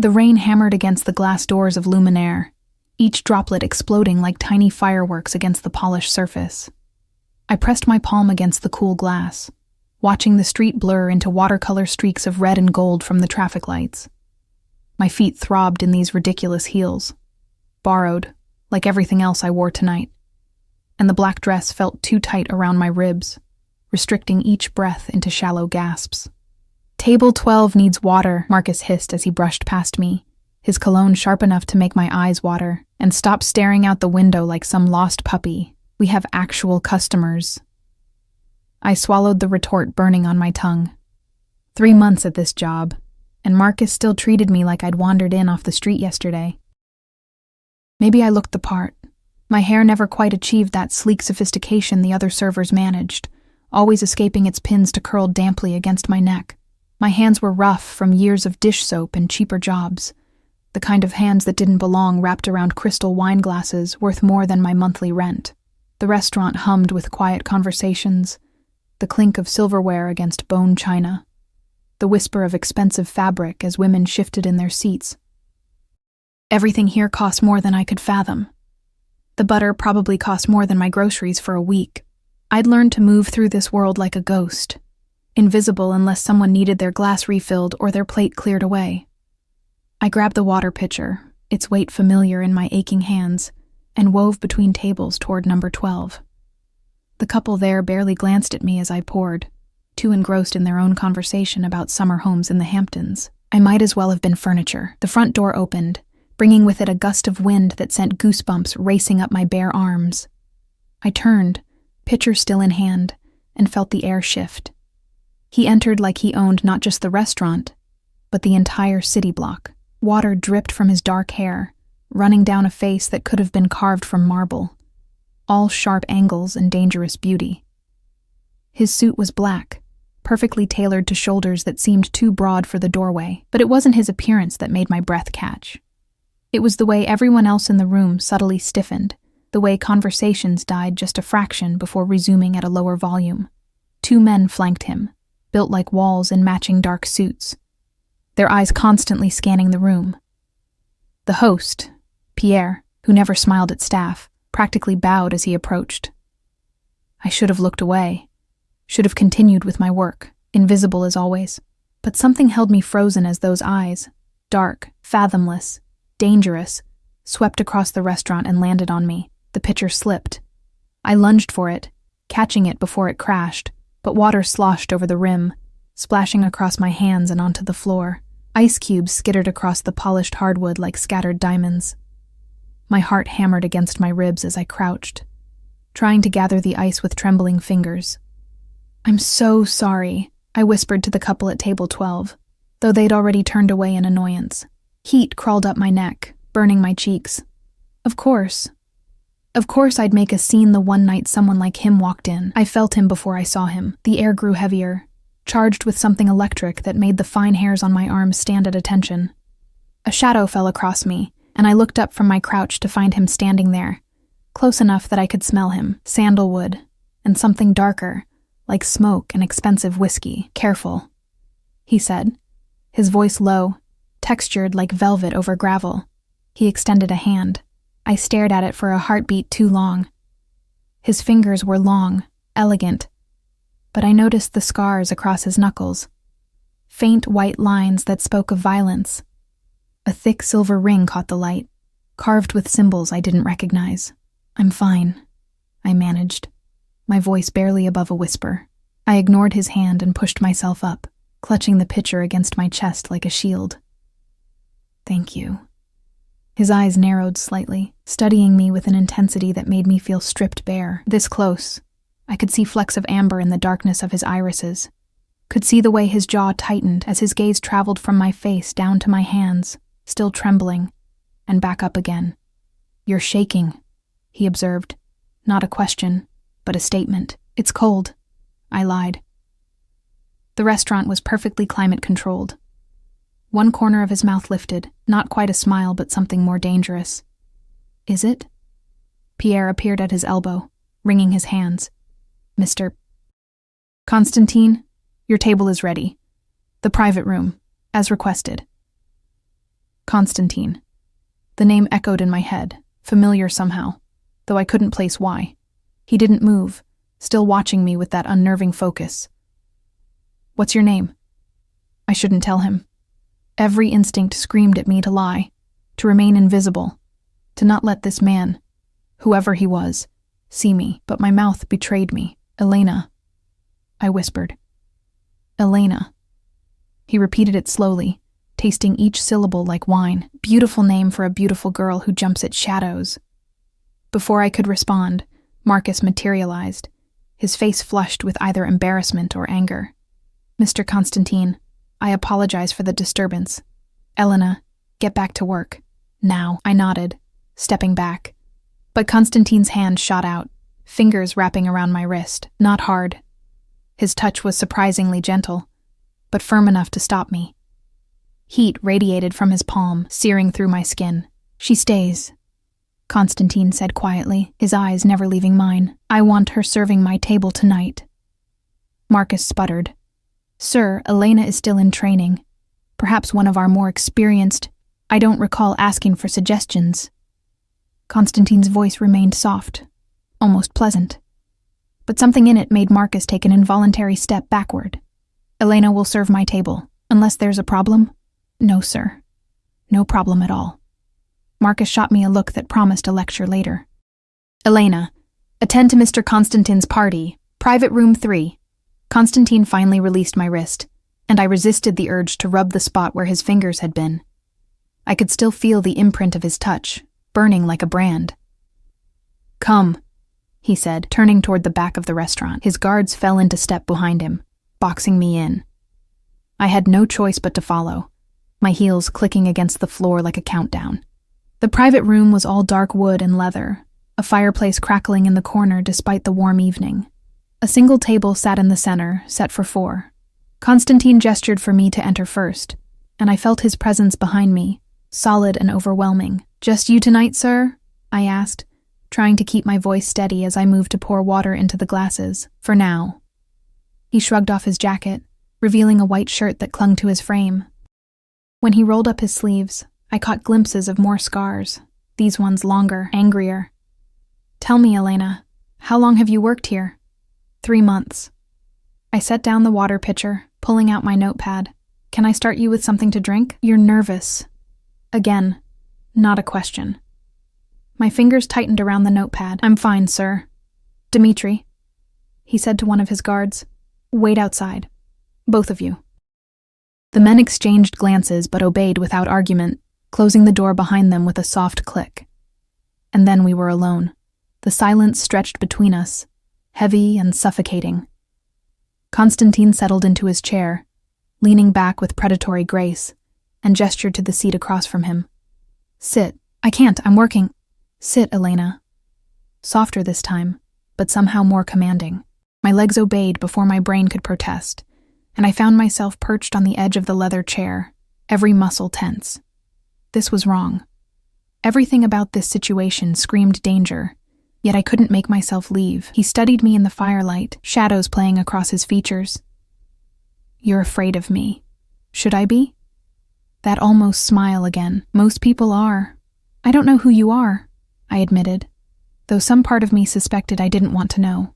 The rain hammered against the glass doors of Luminaire, each droplet exploding like tiny fireworks against the polished surface. I pressed my palm against the cool glass, watching the street blur into watercolor streaks of red and gold from the traffic lights. My feet throbbed in these ridiculous heels, borrowed, like everything else I wore tonight, and the black dress felt too tight around my ribs, restricting each breath into shallow gasps. "Table 12 needs water," Marcus hissed as he brushed past me, his cologne sharp enough to make my eyes water. "And stop staring out the window like some lost puppy. We have actual customers." I swallowed the retort burning on my tongue. 3 months at this job, and Marcus still treated me like I'd wandered in off the street yesterday. Maybe I looked the part. My hair never quite achieved that sleek sophistication the other servers managed, always escaping its pins to curl damply against my neck. My hands were rough from years of dish soap and cheaper jobs, the kind of hands that didn't belong wrapped around crystal wine glasses worth more than my monthly rent. The restaurant hummed with quiet conversations, the clink of silverware against bone china, the whisper of expensive fabric as women shifted in their seats. Everything here cost more than I could fathom. The butter probably cost more than my groceries for a week. I'd learned to move through this world like a ghost, invisible unless someone needed their glass refilled or their plate cleared away. I grabbed the water pitcher, its weight familiar in my aching hands, and wove between tables toward number 12. The couple there barely glanced at me as I poured, too engrossed in their own conversation about summer homes in the Hamptons. I might as well have been furniture. The front door opened, bringing with it a gust of wind that sent goosebumps racing up my bare arms. I turned, pitcher still in hand, and felt the air shift. He entered like he owned not just the restaurant, but the entire city block. Water dripped from his dark hair, running down a face that could have been carved from marble, all sharp angles and dangerous beauty. His suit was black, perfectly tailored to shoulders that seemed too broad for the doorway, but it wasn't his appearance that made my breath catch. It was the way everyone else in the room subtly stiffened, the way conversations died just a fraction before resuming at a lower volume. 2 men flanked him, built like walls in matching dark suits, their eyes constantly scanning the room. The host, Pierre, who never smiled at staff, practically bowed as he approached. I should have looked away, should have continued with my work, invisible as always. But something held me frozen as those eyes, dark, fathomless, dangerous, swept across the restaurant and landed on me. The pitcher slipped. I lunged for it, catching it before it crashed, but water sloshed over the rim, splashing across my hands and onto the floor. Ice cubes skittered across the polished hardwood like scattered diamonds. My heart hammered against my ribs as I crouched, trying to gather the ice with trembling fingers. "I'm so sorry," I whispered to the couple at table 12, though they'd already turned away in annoyance. Heat crawled up my neck, burning my cheeks. Of course I'd make a scene the one night someone like him walked in. I felt him before I saw him. The air grew heavier, charged with something electric that made the fine hairs on my arms stand at attention. A shadow fell across me, and I looked up from my crouch to find him standing there, close enough that I could smell him, sandalwood, and something darker, like smoke and expensive whiskey. "Careful," he said, his voice low, textured like velvet over gravel. He extended a hand. I stared at it for a heartbeat too long. His fingers were long, elegant, but I noticed the scars across his knuckles, faint white lines that spoke of violence. A thick silver ring caught the light, carved with symbols I didn't recognize. "I'm fine," I managed, my voice barely above a whisper. I ignored his hand and pushed myself up, clutching the pitcher against my chest like a shield. "Thank you." His eyes narrowed slightly, studying me with an intensity that made me feel stripped bare. This close, I could see flecks of amber in the darkness of his irises, could see the way his jaw tightened as his gaze traveled from my face down to my hands, still trembling, and back up again. "You're shaking," he observed. Not a question, but a statement. "It's cold," I lied. The restaurant was perfectly climate-controlled. One corner of his mouth lifted, not quite a smile, but something more dangerous. "Is it?" Pierre appeared at his elbow, wringing his hands. "Mr. Constantine, your table is ready. The private room, as requested." Constantine. The name echoed in my head, familiar somehow, though I couldn't place why. He didn't move, still watching me with that unnerving focus. What's your name? I shouldn't tell him. Every instinct screamed at me to lie, to remain invisible, to not let this man, whoever he was, see me, but my mouth betrayed me. Elena, I whispered. Elena. He repeated it slowly, tasting each syllable like wine. Beautiful name for a beautiful girl who jumps at shadows. Before I could respond, Marcus materialized, his face flushed with either embarrassment or anger. Mr. Constantine, I apologize for the disturbance. Elena, get back to work. Now, I nodded, stepping back. But Constantine's hand shot out, fingers wrapping around my wrist, not hard. His touch was surprisingly gentle, but firm enough to stop me. Heat radiated from his palm, searing through my skin. She stays, Constantine said quietly, his eyes never leaving mine. I want her serving my table tonight. Marcus sputtered. Sir, Elena is still in training. Perhaps one of our more experienced. I don't recall asking for suggestions. Constantine's voice remained soft, almost pleasant. But something in it made Marcus take an involuntary step backward. Elena will serve my table, unless there's a problem? No, sir. No problem at all. Marcus shot me a look that promised a lecture later. Elena, attend to Mr. Constantine's party, private room 3. Constantine finally released my wrist, and I resisted the urge to rub the spot where his fingers had been. I could still feel the imprint of his touch, burning like a brand. Come, he said, turning toward the back of the restaurant. His guards fell into step behind him, boxing me in. I had no choice but to follow, my heels clicking against the floor like a countdown. The private room was all dark wood and leather, a fireplace crackling in the corner despite the warm evening. A single table sat in the center, set for 4. Constantine gestured for me to enter first, and I felt his presence behind me, solid and overwhelming. Just you tonight, sir? I asked, trying to keep my voice steady as I moved to pour water into the glasses. For now. He shrugged off his jacket, revealing a white shirt that clung to his frame. When he rolled up his sleeves, I caught glimpses of more scars, these ones longer, angrier. Tell me, Elena, how long have you worked here? 3 months. I set down the water pitcher, pulling out my notepad. Can I start you with something to drink? You're nervous. Again, not a question. My fingers tightened around the notepad. I'm fine, sir. Dmitri, he said to one of his guards, wait outside. Both of you. The men exchanged glances but obeyed without argument, closing the door behind them with a soft click. And then we were alone. The silence stretched between us, heavy and suffocating. Constantine settled into his chair, leaning back with predatory grace, and gestured to the seat across from him. Sit. I can't, I'm working. Sit, Elena. Softer this time, but somehow more commanding. My legs obeyed before my brain could protest, and I found myself perched on the edge of the leather chair, every muscle tense. This was wrong. Everything about this situation screamed danger, yet I couldn't make myself leave. He studied me in the firelight, shadows playing across his features. You're afraid of me. Should I be? That almost smile again. Most people are. I don't know who you are, I admitted, though some part of me suspected I didn't want to know.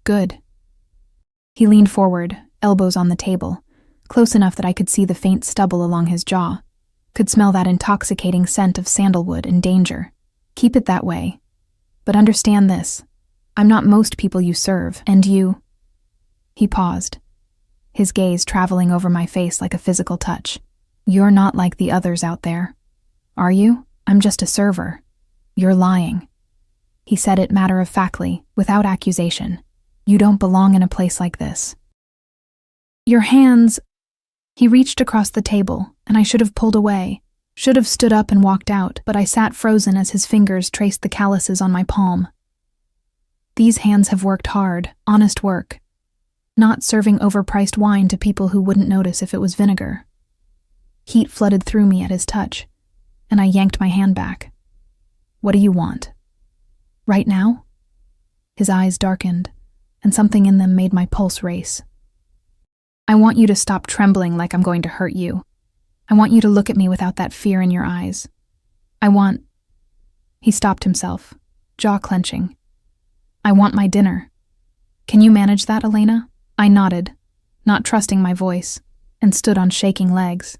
Good. He leaned forward, elbows on the table, close enough that I could see the faint stubble along his jaw, could smell that intoxicating scent of sandalwood and danger. Keep it that way. But understand this. I'm not most people you serve, and you... He paused, his gaze traveling over my face like a physical touch. You're not like the others out there. Are you? I'm just a server. You're lying. He said it matter-of-factly, without accusation. You don't belong in a place like this. Your hands... He reached across the table, and I should have pulled away, should have stood up and walked out, but I sat frozen as his fingers traced the calluses on my palm. These hands have worked hard, honest work, not serving overpriced wine to people who wouldn't notice if it was vinegar. Heat flooded through me at his touch, and I yanked my hand back. What do you want? Right now? His eyes darkened, and something in them made my pulse race. I want you to stop trembling like I'm going to hurt you. I want you to look at me without that fear in your eyes. He stopped himself, jaw clenching. I want my dinner. Can you manage that, Elena? I nodded, not trusting my voice, and stood on shaking legs.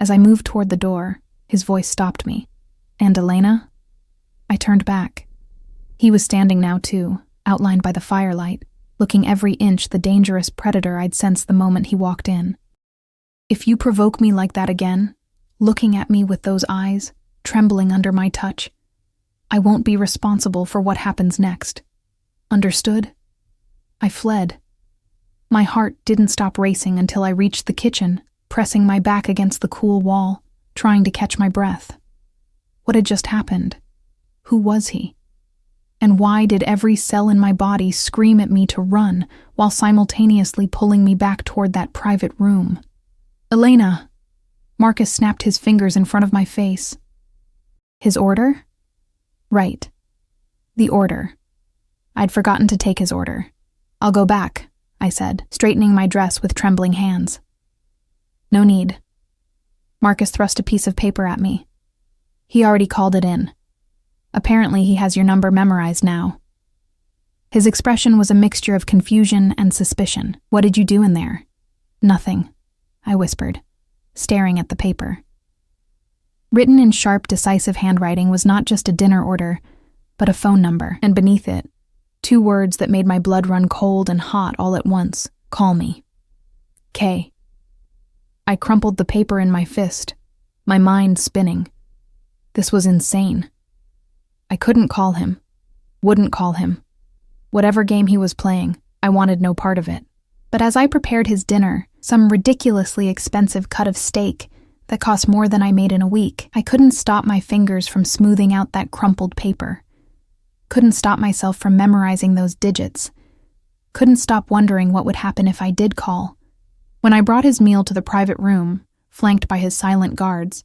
As I moved toward the door, his voice stopped me. And Elena? I turned back. He was standing now too, outlined by the firelight, looking every inch the dangerous predator I'd sensed the moment he walked in. If you provoke me like that again, looking at me with those eyes, trembling under my touch, I won't be responsible for what happens next. Understood? I fled. My heart didn't stop racing until I reached the kitchen, pressing my back against the cool wall, trying to catch my breath. What had just happened? Who was he? And why did every cell in my body scream at me to run while simultaneously pulling me back toward that private room? Elena! Marcus snapped his fingers in front of my face. His order? Right. The order. I'd forgotten to take his order. I'll go back, I said, straightening my dress with trembling hands. No need. Marcus thrust a piece of paper at me. He already called it in. Apparently he has your number memorized now. His expression was a mixture of confusion and suspicion. What did you do in there? Nothing, I whispered, staring at the paper. Written in sharp, decisive handwriting was not just a dinner order, but a phone number, and beneath it, 2 words that made my blood run cold and hot all at once. Call me. K. I crumpled the paper in my fist, my mind spinning. This was insane. I couldn't call him. Wouldn't call him. Whatever game he was playing, I wanted no part of it. But as I prepared his dinner, some ridiculously expensive cut of steak that cost more than I made in a week, I couldn't stop my fingers from smoothing out that crumpled paper. Couldn't stop myself from memorizing those digits. Couldn't stop wondering what would happen if I did call. When I brought his meal to the private room, flanked by his silent guards,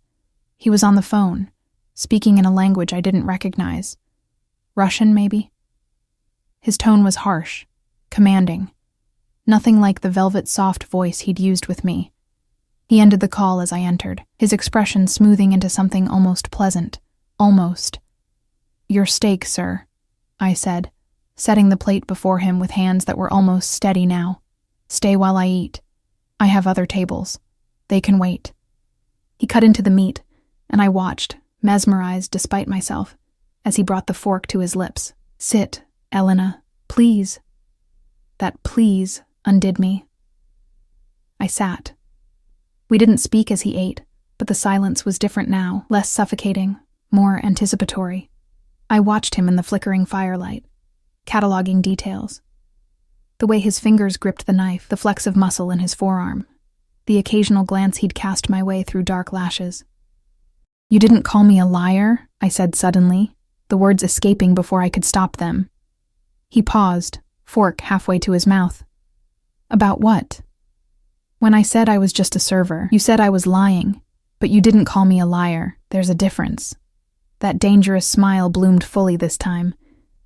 he was on the phone, speaking in a language I didn't recognize. Russian, maybe? His tone was harsh, commanding. Nothing like the velvet soft voice he'd used with me. He ended the call as I entered, his expression smoothing into something almost pleasant. Almost. Your steak, sir, I said, setting the plate before him with hands that were almost steady now. Stay while I eat. I have other tables. They can wait. He cut into the meat, and I watched, mesmerized despite myself, as he brought the fork to his lips. Sit, Elena, please. That please undid me. I sat. We didn't speak as he ate, but the silence was different now, less suffocating, more anticipatory. I watched him in the flickering firelight, cataloging details. The way his fingers gripped the knife, the flex of muscle in his forearm, the occasional glance he'd cast my way through dark lashes. You didn't call me a liar, I said suddenly, the words escaping before I could stop them. He paused, fork halfway to his mouth. About what? When I said I was just a server, you said I was lying, but you didn't call me a liar. There's a difference. That dangerous smile bloomed fully this time,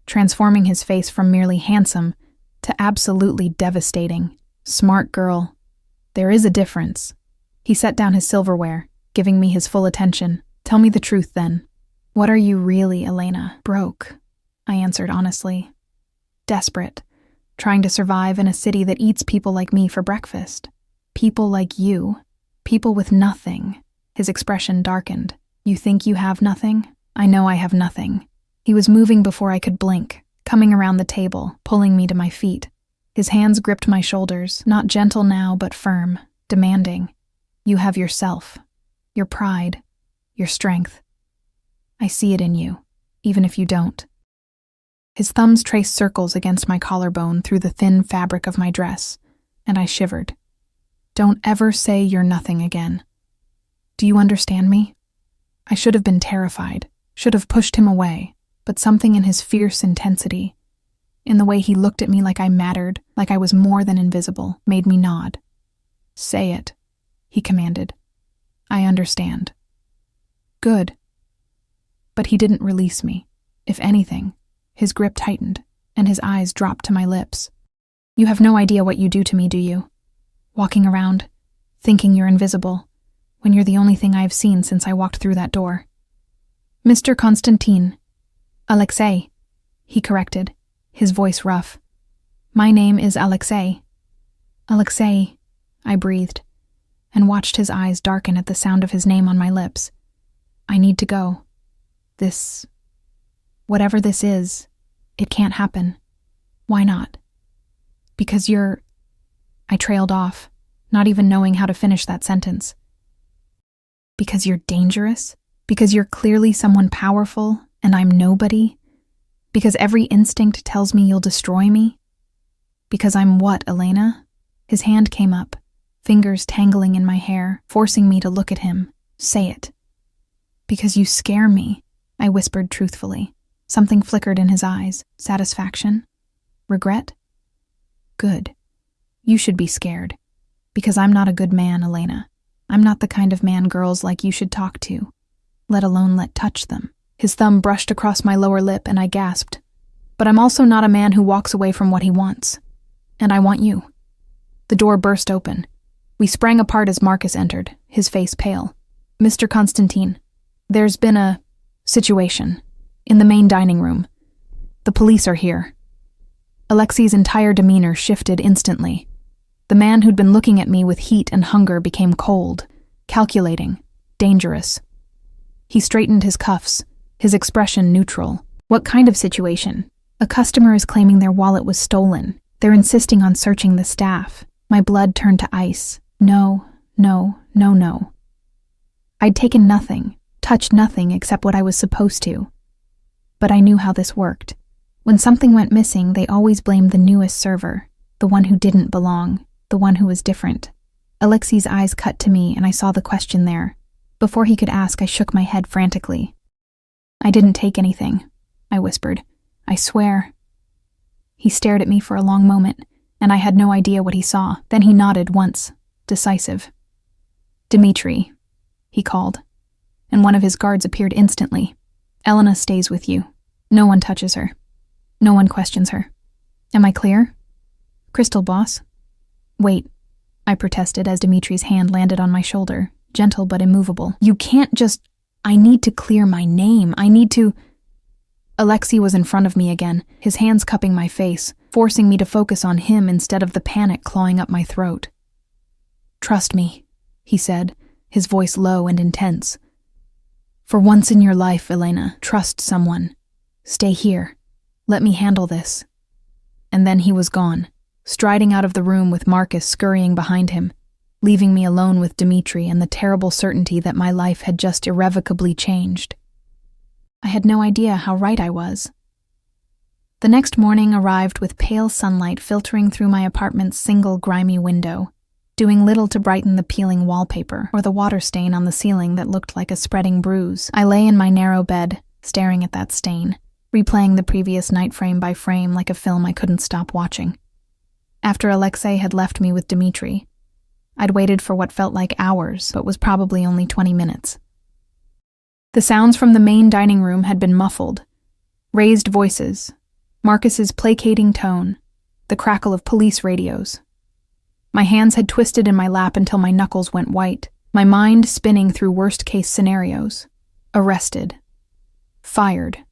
transforming his face from merely handsome to absolutely devastating. Smart girl. There is a difference. He set down his silverware, giving me his full attention. Tell me the truth then. What are you really, Elena? Broke, I answered honestly. Desperate, trying to survive in a city that eats people like me for breakfast. People like you. People with nothing. His expression darkened. You think you have nothing? I know I have nothing. He was moving before I could blink, coming around the table, pulling me to my feet. His hands gripped my shoulders, not gentle now but firm, demanding. You have yourself, your pride, your strength. I see it in you, even if you don't. His thumbs traced circles against my collarbone through the thin fabric of my dress, and I shivered. Don't ever say you're nothing again. Do you understand me? I should have been terrified, should have pushed him away, but something in his fierce intensity, in the way he looked at me like I mattered, like I was more than invisible, made me nod. Say it, he commanded. I understand. Good. But he didn't release me. If anything, his grip tightened, and his eyes dropped to my lips. You have no idea what you do to me, do you? Walking around, thinking you're invisible, when you're the only thing I've seen since I walked through that door. Mr. Konstantin. Alexei, he corrected, his voice rough. My name is Alexei. Alexei, I breathed, and watched his eyes darken at the sound of his name on my lips. I need to go. Whatever this is, it can't happen. Why not? Because you're... I trailed off, not even knowing how to finish that sentence. Because you're dangerous? Because you're clearly someone powerful, and I'm nobody? Because every instinct tells me you'll destroy me? Because I'm what, Elena? His hand came up, fingers tangling in my hair, forcing me to look at him. Say it. Because you scare me, I whispered truthfully. Something flickered in his eyes. Satisfaction? Regret? Good. You should be scared. Because I'm not a good man, Elena. I'm not the kind of man girls like you should talk to, let alone let touch them. His thumb brushed across my lower lip and I gasped. But I'm also not a man who walks away from what he wants. And I want you. The door burst open. We sprang apart as Marcus entered, his face pale. Mr. Konstantin, there's been a situation in the main dining room. The police are here. Alexei's entire demeanor shifted instantly. The man who'd been looking at me with heat and hunger became cold, calculating, dangerous. He straightened his cuffs, his expression neutral. What kind of situation? A customer is claiming their wallet was stolen. They're insisting on searching the staff. My blood turned to ice. No. I'd taken nothing, touched nothing except what I was supposed to. But I knew how this worked. When something went missing, they always blamed the newest server, the one who didn't belong, the one who was different. Alexei's eyes cut to me and I saw the question there. Before he could ask, I shook my head frantically. I didn't take anything, I whispered. I swear. He stared at me for a long moment, and I had no idea what he saw. Then he nodded once, decisive. Dmitri, he called, and one of his guards appeared instantly. Elena stays with you. No one touches her. No one questions her. Am I clear? Crystal, boss? Wait, I protested as Dmitri's hand landed on my shoulder, gentle but immovable. You can't just... I need to clear my name. I need to... Alexei was in front of me again, his hands cupping my face, forcing me to focus on him instead of the panic clawing up my throat. Trust me, he said, his voice low and intense. For once in your life, Elena, trust someone. Stay here. Let me handle this. And then he was gone, striding out of the room with Marcus scurrying behind him, leaving me alone with Dmitri and the terrible certainty that my life had just irrevocably changed. I had no idea how right I was. The next morning arrived with pale sunlight filtering through my apartment's single grimy window, doing little to brighten the peeling wallpaper or the water stain on the ceiling that looked like a spreading bruise. I lay in my narrow bed, staring at that stain, replaying the previous night frame by frame like a film I couldn't stop watching. After Alexei had left me with Dmitri, I'd waited for what felt like hours, but was probably only 20 minutes. The sounds from the main dining room had been muffled. Raised voices, Marcus's placating tone, the crackle of police radios. My hands had twisted in my lap until my knuckles went white, my mind spinning through worst-case scenarios. Arrested. Fired.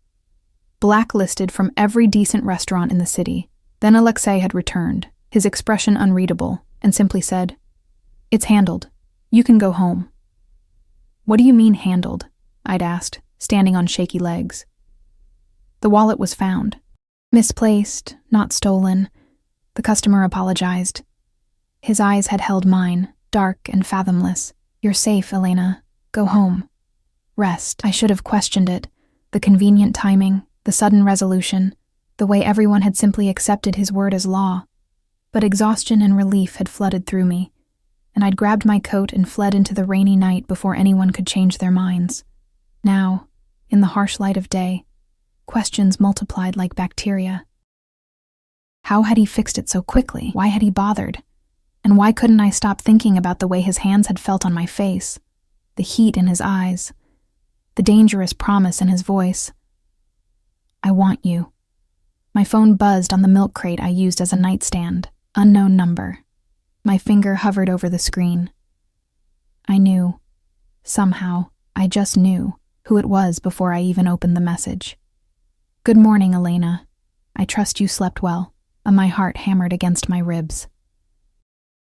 Blacklisted from every decent restaurant in the city. Then Alexei had returned, his expression unreadable, and simply said, "It's handled. You can go home." "What do you mean handled?" I'd asked, standing on shaky legs. "The wallet was found. Misplaced, not stolen." The customer apologized. His eyes had held mine, dark and fathomless. "You're safe, Elena. Go home. Rest." I should have questioned it. The convenient timing, the sudden resolution, the way everyone had simply accepted his word as law. But exhaustion and relief had flooded through me, and I'd grabbed my coat and fled into the rainy night before anyone could change their minds. Now, in the harsh light of day, questions multiplied like bacteria. How had he fixed it so quickly? Why had he bothered? And why couldn't I stop thinking about the way his hands had felt on my face, the heat in his eyes, the dangerous promise in his voice? "I want you." My phone buzzed on the milk crate I used as a nightstand. Unknown number. My finger hovered over the screen. I knew. Somehow, I just knew who it was before I even opened the message. "Good morning, Elena. I trust you slept well," and my heart hammered against my ribs.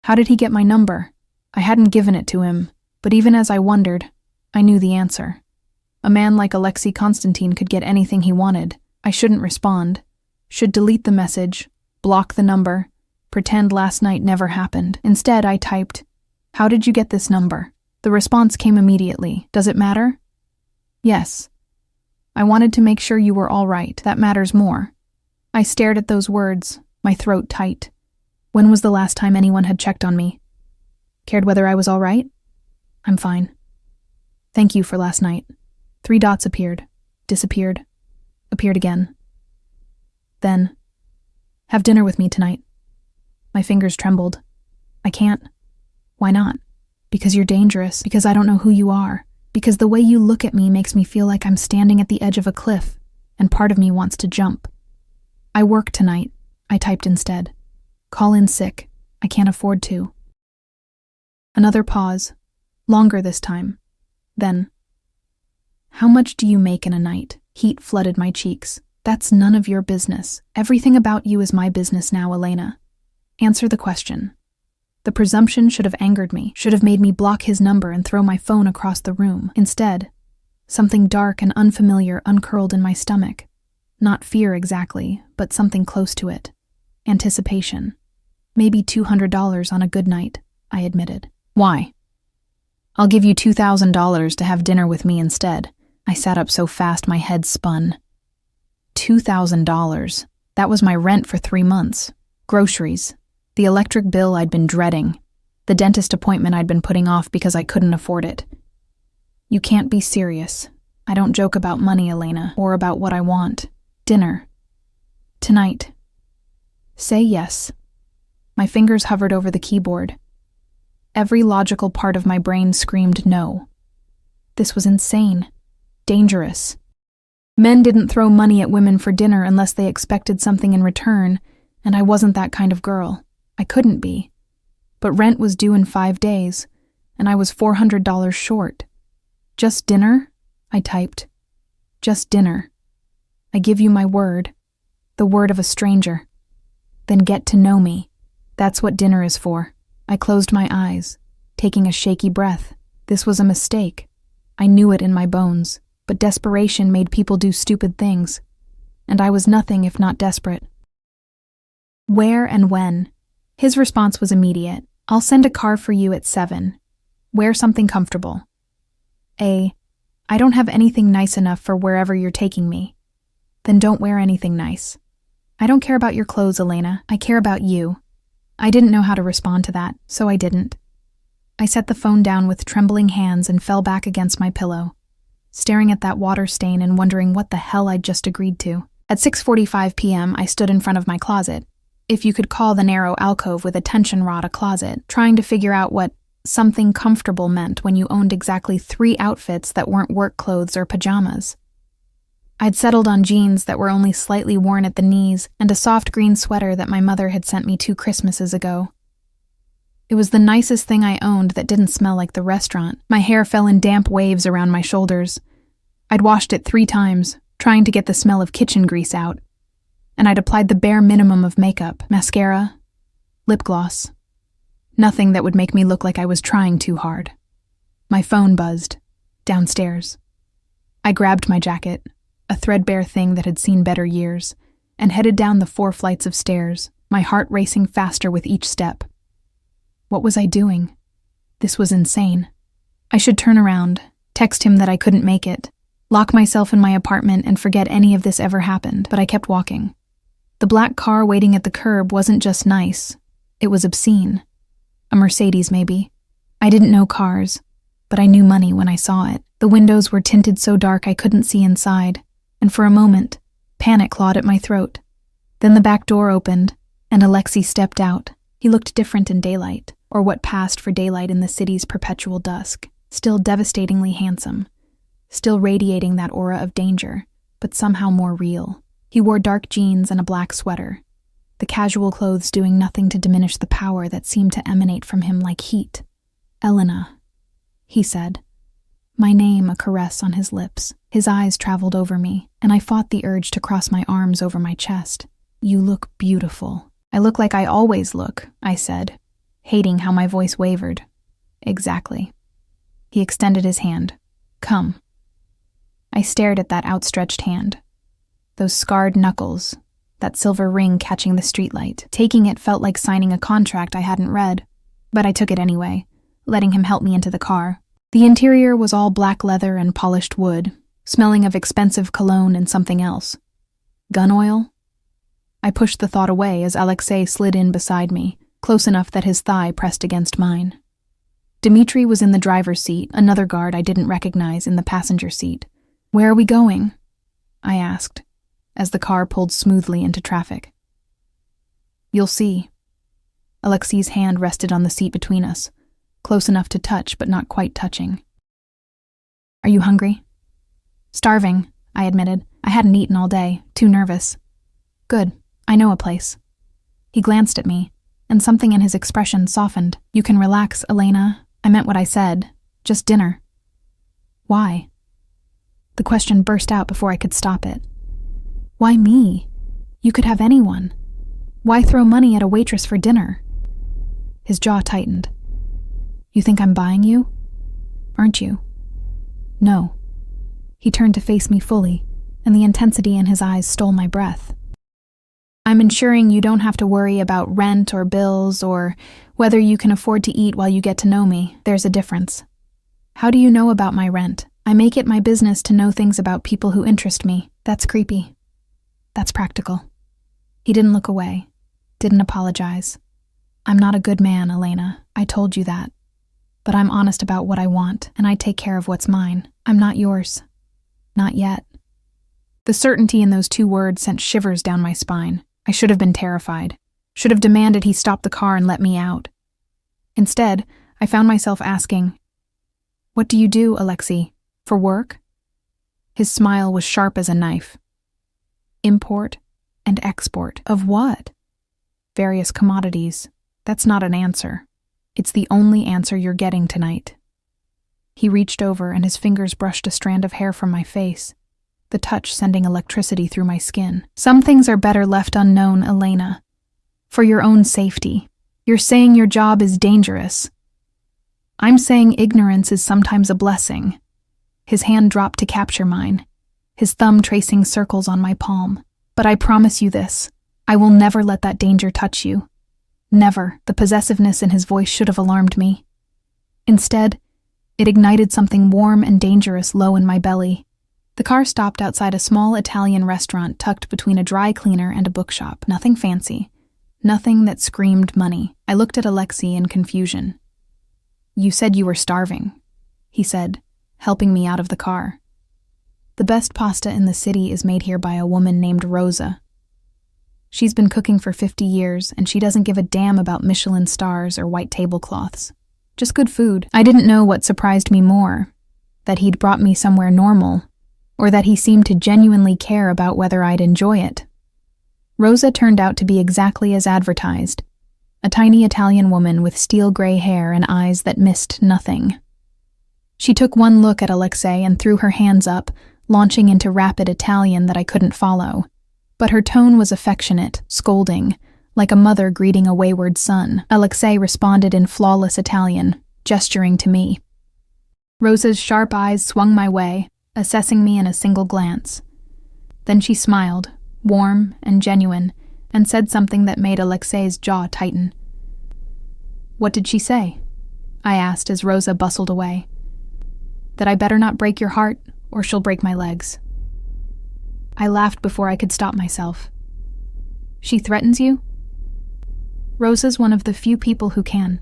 How did he get my number? I hadn't given it to him, but even as I wondered, I knew the answer. A man like Alexei Konstantin could get anything he wanted. I shouldn't respond. Should delete the message, block the number, pretend last night never happened. Instead, I typed, "How did you get this number?" The response came immediately. "Does it matter?" "Yes. I wanted to make sure you were all right. That matters more." I stared at those words, my throat tight. When was the last time anyone had checked on me? Cared whether I was all right? "I'm fine. Thank you for last night." 3 dots appeared, disappeared, appeared again. Then, "Have dinner with me tonight." My fingers trembled. "I can't." "Why not?" "Because you're dangerous, because I don't know who you are, because the way you look at me makes me feel like I'm standing at the edge of a cliff, and part of me wants to jump." "I work tonight," I typed instead. "Call in sick. I can't afford to." Another pause, longer this time. Then, "How much do you make in a night?" Heat flooded my cheeks. "That's none of your business. Everything about you is my business now, Elena. Answer the question." The presumption should have angered me, should have made me block his number and throw my phone across the room. Instead, something dark and unfamiliar uncurled in my stomach. Not fear exactly, but something close to it. Anticipation. "Maybe $200 on a good night," I admitted. "Why?" "I'll give you $2,000 to have dinner with me instead." I sat up so fast my head spun. $2,000. That was my rent for 3 months. Groceries. The electric bill I'd been dreading. The dentist appointment I'd been putting off because I couldn't afford it. "You can't be serious. I don't joke about money, Elena, or about what I want. Dinner. Tonight. Say yes." My fingers hovered over the keyboard. Every logical part of my brain screamed no. This was insane. Dangerous. Men didn't throw money at women for dinner unless they expected something in return, and I wasn't that kind of girl. I couldn't be. But rent was due in 5 days, and I was $400 short. "Just dinner?" I typed. "Just dinner. I give you my word. The word of a stranger. Then get to know me. That's what dinner is for." I closed my eyes, taking a shaky breath. This was a mistake. I knew it in my bones, but desperation made people do stupid things, and I was nothing if not desperate. "Where and when?" His response was immediate. "I'll send a car for you at 7. Wear something comfortable." "I don't have anything nice enough for wherever you're taking me." "Then don't wear anything nice." "I don't care about your clothes, Elena. I care about you." I didn't know how to respond to that, so I didn't. I set the phone down with trembling hands and fell back against my pillow, staring at that water stain and wondering what the hell I'd just agreed to. At 6:45 p.m., I stood in front of my closet, if you could call the narrow alcove with a tension rod a closet, trying to figure out what something comfortable meant when you owned exactly 3 outfits that weren't work clothes or pajamas. I'd settled on jeans that were only slightly worn at the knees and a soft green sweater that my mother had sent me 2 Christmases ago. It was the nicest thing I owned that didn't smell like the restaurant. My hair fell in damp waves around my shoulders. I'd washed it 3 times, trying to get the smell of kitchen grease out. And I'd applied the bare minimum of makeup, mascara, lip gloss. Nothing that would make me look like I was trying too hard. My phone buzzed. Downstairs. I grabbed my jacket, a threadbare thing that had seen better years, and headed down the 4 flights of stairs, my heart racing faster with each step. What was I doing? This was insane. I should turn around, text him that I couldn't make it, lock myself in my apartment and forget any of this ever happened, but I kept walking. The black car waiting at the curb wasn't just nice, it was obscene. A Mercedes, maybe. I didn't know cars, but I knew money when I saw it. The windows were tinted so dark I couldn't see inside, and for a moment, panic clawed at my throat. Then the back door opened, and Alexei stepped out. He looked different in daylight, or what passed for daylight in the city's perpetual dusk, still devastatingly handsome, still radiating that aura of danger, but somehow more real. He wore dark jeans and a black sweater, the casual clothes doing nothing to diminish the power that seemed to emanate from him like heat. "Elena," he said. My name a caress on his lips. His eyes traveled over me, and I fought the urge to cross my arms over my chest. You look beautiful. I look like I always look, I said, hating how my voice wavered. Exactly. He extended his hand. Come. I stared at that outstretched hand. Those scarred knuckles, that silver ring catching the streetlight. Taking it felt like signing a contract I hadn't read, but I took it anyway, letting him help me into the car. The interior was all black leather and polished wood, smelling of expensive cologne and something else. Gun oil? I pushed the thought away as Alexei slid in beside me, close enough that his thigh pressed against mine. Dmitri was in the driver's seat, another guard I didn't recognize in the passenger seat. Where are we going? I asked, as the car pulled smoothly into traffic. You'll see. Alexei's hand rested on the seat between us, close enough to touch but not quite touching. Are you hungry? Starving, I admitted. I hadn't eaten all day, too nervous. Good, I know a place. He glanced at me, and something in his expression softened. You can relax, Elena. I meant what I said. Just dinner. Why? The question burst out before I could stop it. Why me? You could have anyone. Why throw money at a waitress for dinner? His jaw tightened. You think I'm buying you? Aren't you? No. He turned to face me fully, and the intensity in his eyes stole my breath. I'm ensuring you don't have to worry about rent or bills or whether you can afford to eat while you get to know me. There's a difference. How do you know about my rent? I make it my business to know things about people who interest me. That's creepy. That's practical. He didn't look away, didn't apologize. I'm not a good man, Elena. I told you that. But I'm honest about what I want, and I take care of what's mine. I'm not yours. Not yet. The certainty in those two words sent shivers down my spine. I should have been terrified. Should have demanded he stop the car and let me out. Instead, I found myself asking, What do you do, Alexei? For work? His smile was sharp as a knife. Import and export. Of what? Various commodities. That's not an answer. It's the only answer you're getting tonight. He reached over and his fingers brushed a strand of hair from my face, the touch sending electricity through my skin. Some things are better left unknown, Elena. For your own safety. You're saying your job is dangerous. I'm saying ignorance is sometimes a blessing. His hand dropped to capture mine, his thumb tracing circles on my palm. But I promise you this, I will never let that danger touch you. Never. The possessiveness in his voice should have alarmed me. Instead, it ignited something warm and dangerous low in my belly. The car stopped outside a small Italian restaurant tucked between a dry cleaner and a bookshop. Nothing fancy. Nothing that screamed money. I looked at Alexei in confusion. You said you were starving, he said, helping me out of the car. The best pasta in the city is made here by a woman named Rosa. She's been cooking for 50 years, and she doesn't give a damn about Michelin stars or white tablecloths. Just good food. I didn't know what surprised me more, that he'd brought me somewhere normal, or that he seemed to genuinely care about whether I'd enjoy it. Rosa turned out to be exactly as advertised, a tiny Italian woman with steel-gray hair and eyes that missed nothing. She took one look at Alexei and threw her hands up, launching into rapid Italian that I couldn't follow. But her tone was affectionate, scolding, like a mother greeting a wayward son. Alexei responded in flawless Italian, gesturing to me. Rosa's sharp eyes swung my way, assessing me in a single glance. Then she smiled, warm and genuine, and said something that made Alexei's jaw tighten. What did she say? I asked as Rosa bustled away. That I better not break your heart, or she'll break my legs. I laughed before I could stop myself. She threatens you? Rosa's one of the few people who can.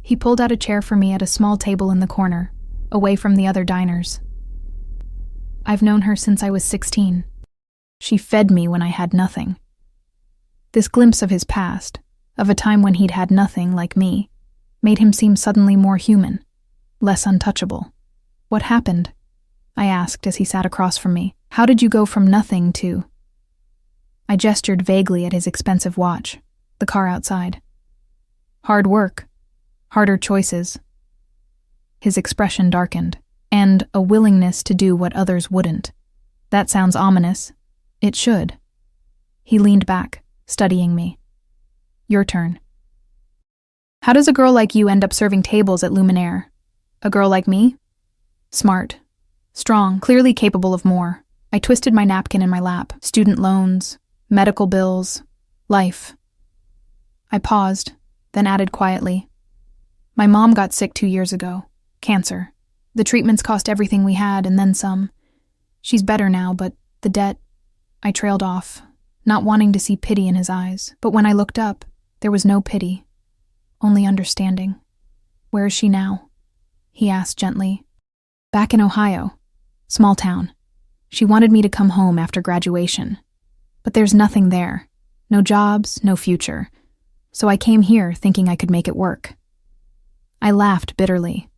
He pulled out a chair for me at a small table in the corner, away from the other diners. I've known her since I was 16. She fed me when I had nothing. This glimpse of his past, of a time when he'd had nothing like me, made him seem suddenly more human, less untouchable. What happened? I asked as he sat across from me. How did you go from nothing to... I gestured vaguely at his expensive watch, the car outside. Hard work. Harder choices. His expression darkened, and a willingness to do what others wouldn't. That sounds ominous. It should. He leaned back, studying me. Your turn. How does a girl like you end up serving tables at Luminaire? A girl like me? Smart. Strong, clearly capable of more. I twisted my napkin in my lap. Student loans, medical bills, life. I paused, then added quietly. My mom got sick 2 years ago. Cancer. The treatments cost everything we had and then some. She's better now, but the debt... I trailed off, not wanting to see pity in his eyes. But when I looked up, there was no pity, only understanding. Where is she now? He asked gently. Back in Ohio. Small town. She wanted me to come home after graduation. But there's nothing there. No jobs, no future. So I came here thinking I could make it work. I laughed bitterly.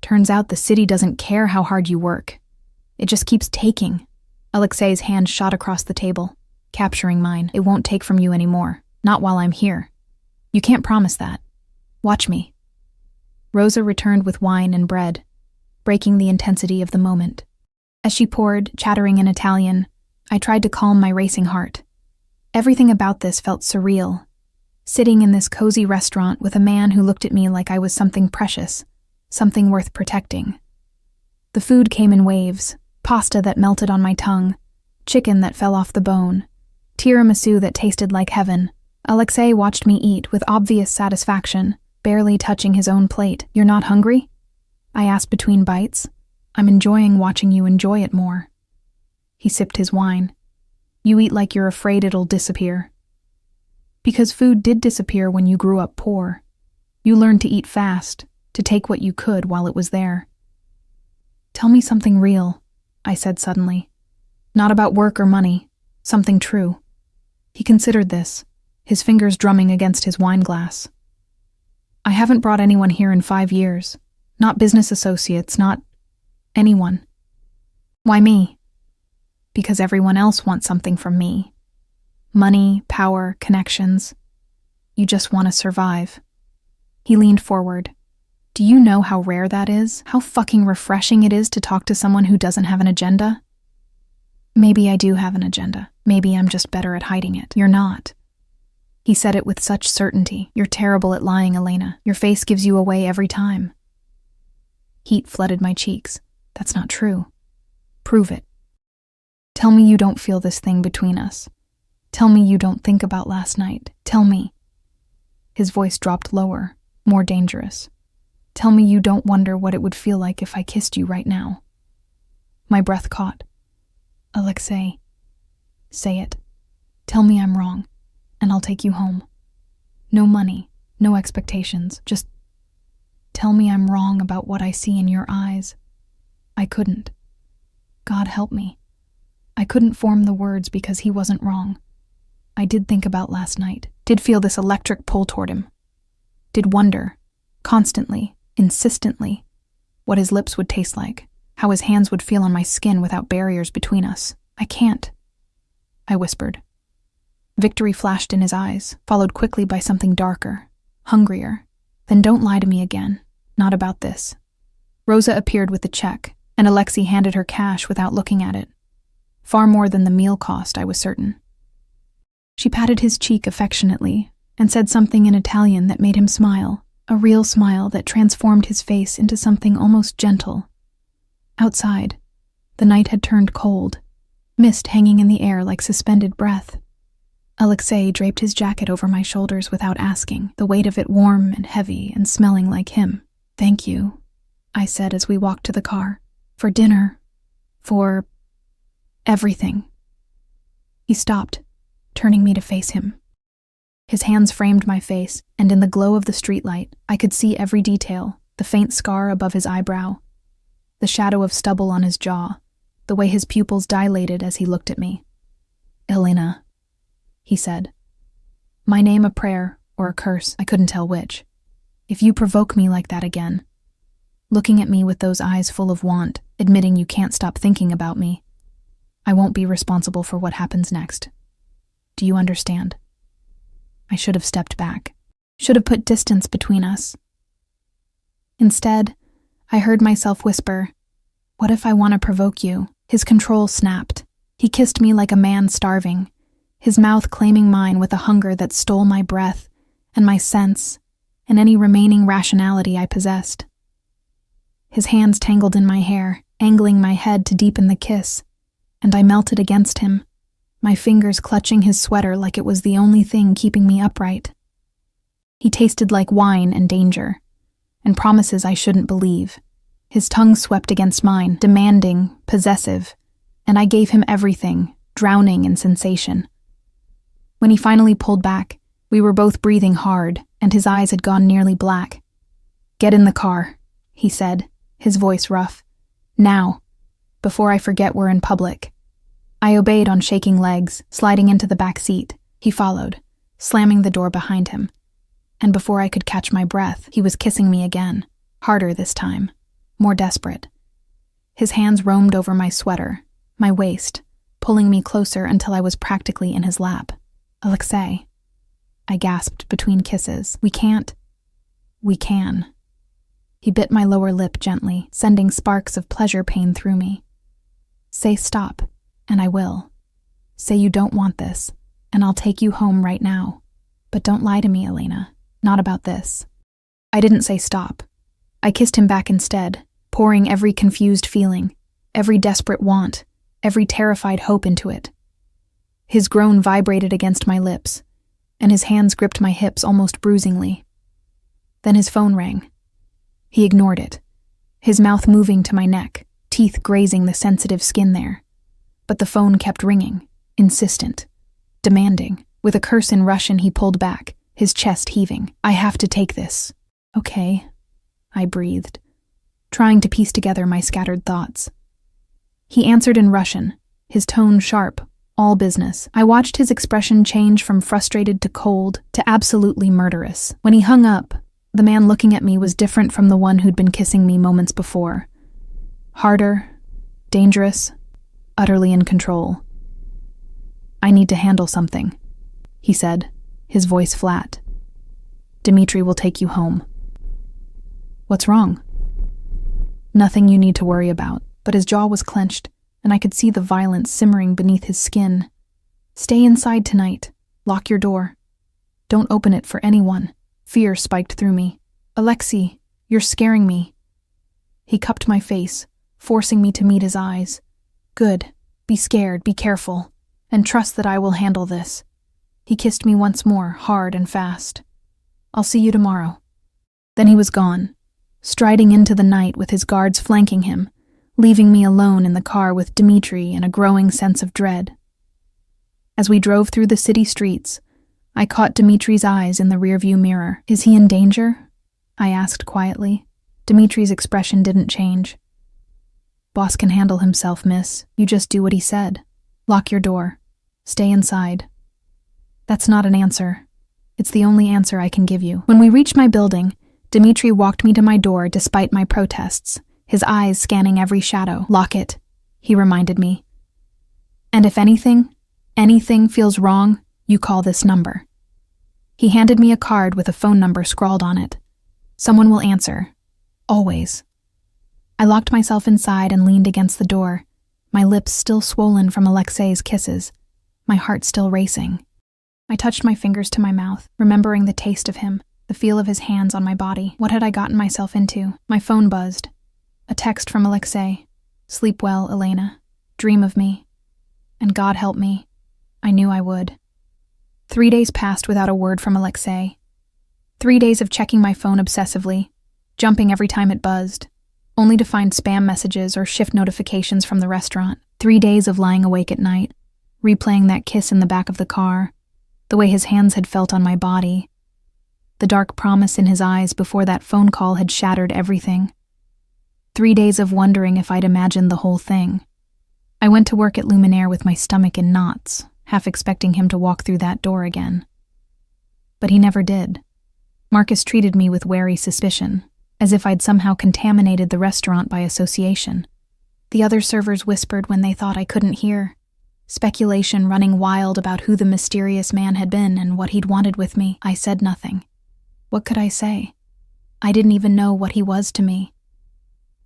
Turns out the city doesn't care how hard you work. It just keeps taking. Alexei's hand shot across the table, capturing mine. It won't take from you anymore. Not while I'm here. You can't promise that. Watch me. Rosa returned with wine and bread, breaking the intensity of the moment. As she poured, chattering in Italian, I tried to calm my racing heart. Everything about this felt surreal. Sitting in this cozy restaurant with a man who looked at me like I was something precious, something worth protecting. The food came in waves, pasta that melted on my tongue, chicken that fell off the bone, tiramisu that tasted like heaven. Alexei watched me eat with obvious satisfaction, barely touching his own plate. You're not hungry? I asked between bites. I'm enjoying watching you enjoy it more. He sipped his wine. You eat like you're afraid it'll disappear. Because food did disappear when you grew up poor. You learned to eat fast, to take what you could while it was there. Tell me something real, I said suddenly. Not about work or money, something true. He considered this, his fingers drumming against his wine glass. I haven't brought anyone here in 5 years. Not business associates, not anyone. Why me? Because everyone else wants something from me. Money, power, connections. You just want to survive. He leaned forward. Do you know how rare that is? How fucking refreshing it is to talk to someone who doesn't have an agenda? Maybe I do have an agenda. Maybe I'm just better at hiding it. You're not. He said it with such certainty. You're terrible at lying, Elena. Your face gives you away every time. Heat flooded my cheeks. That's not true. Prove it. Tell me you don't feel this thing between us. Tell me you don't think about last night. Tell me. His voice dropped lower, more dangerous. Tell me you don't wonder what it would feel like if I kissed you right now. My breath caught. Alexei, say it. Tell me I'm wrong, and I'll take you home. No money, no expectations, just tell me I'm wrong about what I see in your eyes. I couldn't. God help me. I couldn't form the words because he wasn't wrong. I did think about last night, did feel this electric pull toward him. Did wonder, constantly, insistently, what his lips would taste like, how his hands would feel on my skin without barriers between us. I can't, I whispered. Victory flashed in his eyes, followed quickly by something darker, hungrier. Then don't lie to me again. Not about this. Rosa appeared with the check, and Alexei handed her cash without looking at it. Far more than the meal cost, I was certain. She patted his cheek affectionately and said something in Italian that made him smile, a real smile that transformed his face into something almost gentle. Outside, the night had turned cold, mist hanging in the air like suspended breath. Alexei draped his jacket over my shoulders without asking, the weight of it warm and heavy and smelling like him. Thank you, I said as we walked to the car. For dinner. For everything. He stopped, turning me to face him. His hands framed my face, and in the glow of the streetlight, I could see every detail, the faint scar above his eyebrow, the shadow of stubble on his jaw, the way his pupils dilated as he looked at me. Elena, he said. My name a prayer or a curse, I couldn't tell which. If you provoke me like that again, looking at me with those eyes full of want, admitting you can't stop thinking about me, I won't be responsible for what happens next. Do you understand? I should have stepped back, should have put distance between us. Instead, I heard myself whisper, "What if I want to provoke you?" His control snapped. He kissed me like a man starving, his mouth claiming mine with a hunger that stole my breath and my sense and any remaining rationality I possessed. His hands tangled in my hair, angling my head to deepen the kiss, and I melted against him, my fingers clutching his sweater like it was the only thing keeping me upright. He tasted like wine and danger, and promises I shouldn't believe. His tongue swept against mine, demanding, possessive, and I gave him everything, drowning in sensation. When he finally pulled back, we were both breathing hard, and his eyes had gone nearly black. "Get in the car," he said, his voice rough. "Now, before I forget we're in public." I obeyed on shaking legs, sliding into the back seat. He followed, slamming the door behind him. And before I could catch my breath, he was kissing me again, harder this time, more desperate. His hands roamed over my sweater, my waist, pulling me closer until I was practically in his lap. "Alexei," I gasped between kisses. "We can't." "We can." He bit my lower lip gently, sending sparks of pleasure pain through me. "Say stop, and I will. Say you don't want this, and I'll take you home right now. But don't lie to me, Elena. Not about this." I didn't say stop. I kissed him back instead, pouring every confused feeling, every desperate want, every terrified hope into it. His groan vibrated against my lips, and his hands gripped my hips almost bruisingly. Then his phone rang. He ignored it, his mouth moving to my neck, teeth grazing the sensitive skin there. But the phone kept ringing, insistent, demanding. With a curse in Russian, he pulled back, his chest heaving. "I have to take this." "Okay," I breathed, trying to piece together my scattered thoughts. He answered in Russian, his tone sharp, all business. I watched his expression change from frustrated to cold to absolutely murderous. When he hung up, the man looking at me was different from the one who'd been kissing me moments before. Harder, dangerous, utterly in control. "I need to handle something," he said, his voice flat. "Dmitri will take you home." "What's wrong?" "Nothing you need to worry about," but his jaw was clenched, and I could see the violence simmering beneath his skin. "Stay inside tonight. Lock your door. Don't open it for anyone." Fear spiked through me. "Alexei, you're scaring me." He cupped my face, forcing me to meet his eyes. "Good. Be scared, be careful, and trust that I will handle this." He kissed me once more, hard and fast. "I'll see you tomorrow." Then he was gone, striding into the night with his guards flanking him, leaving me alone in the car with Dmitri and a growing sense of dread. As we drove through the city streets, I caught Dmitri's eyes in the rearview mirror. "Is he in danger?" I asked quietly. Dmitri's expression didn't change. "Boss can handle himself, miss. You just do what he said. Lock your door. Stay inside." "That's not an answer. It's the only answer I can give you." When we reached my building, Dmitri walked me to my door despite my protests, his eyes scanning every shadow. "Lock it," he reminded me. "And if anything feels wrong, you call this number." He handed me a card with a phone number scrawled on it. "Someone will answer. Always." I locked myself inside and leaned against the door, my lips still swollen from Alexei's kisses, my heart still racing. I touched my fingers to my mouth, remembering the taste of him, the feel of his hands on my body. What had I gotten myself into? My phone buzzed. A text from Alexei. "Sleep well, Elena. Dream of me." And God help me, I knew I would. 3 days passed without a word from Alexei. 3 days of checking my phone obsessively, jumping every time it buzzed, only to find spam messages or shift notifications from the restaurant. 3 days of lying awake at night, replaying that kiss in the back of the car, the way his hands had felt on my body, the dark promise in his eyes before that phone call had shattered everything. 3 days of wondering if I'd imagined the whole thing. I went to work at Luminaire with my stomach in knots, half expecting him to walk through that door again. But he never did. Marcus treated me with wary suspicion, as if I'd somehow contaminated the restaurant by association. The other servers whispered when they thought I couldn't hear, speculation running wild about who the mysterious man had been and what he'd wanted with me. I said nothing. What could I say? I didn't even know what he was to me.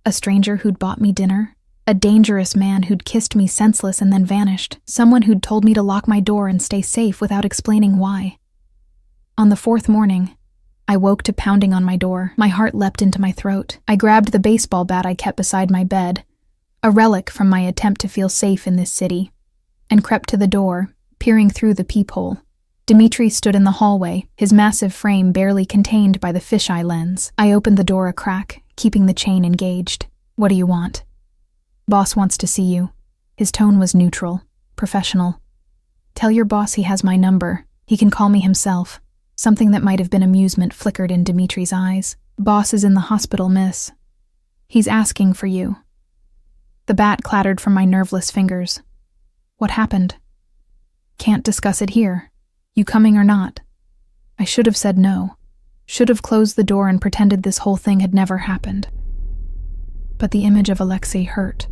A stranger who'd bought me dinner? A dangerous man who'd kissed me senseless and then vanished? Someone who'd told me to lock my door and stay safe without explaining why? On the fourth morning, I woke to pounding on my door. My heart leapt into my throat. I grabbed the baseball bat I kept beside my bed, a relic from my attempt to feel safe in this city, and crept to the door, peering through the peephole. Dimitri stood in the hallway, his massive frame barely contained by the fisheye lens. I opened the door a crack, keeping the chain engaged. "What do you want?" "Boss wants to see you." His tone was neutral, professional. "Tell your boss he has my number. He can call me himself." Something that might have been amusement flickered in Dimitri's eyes. "Boss is in the hospital, miss. He's asking for you." The bat clattered from my nerveless fingers. "What happened?" "Can't discuss it here. You coming or not?" I should have said no. Should have closed the door and pretended this whole thing had never happened. But the image of Alexei hurt,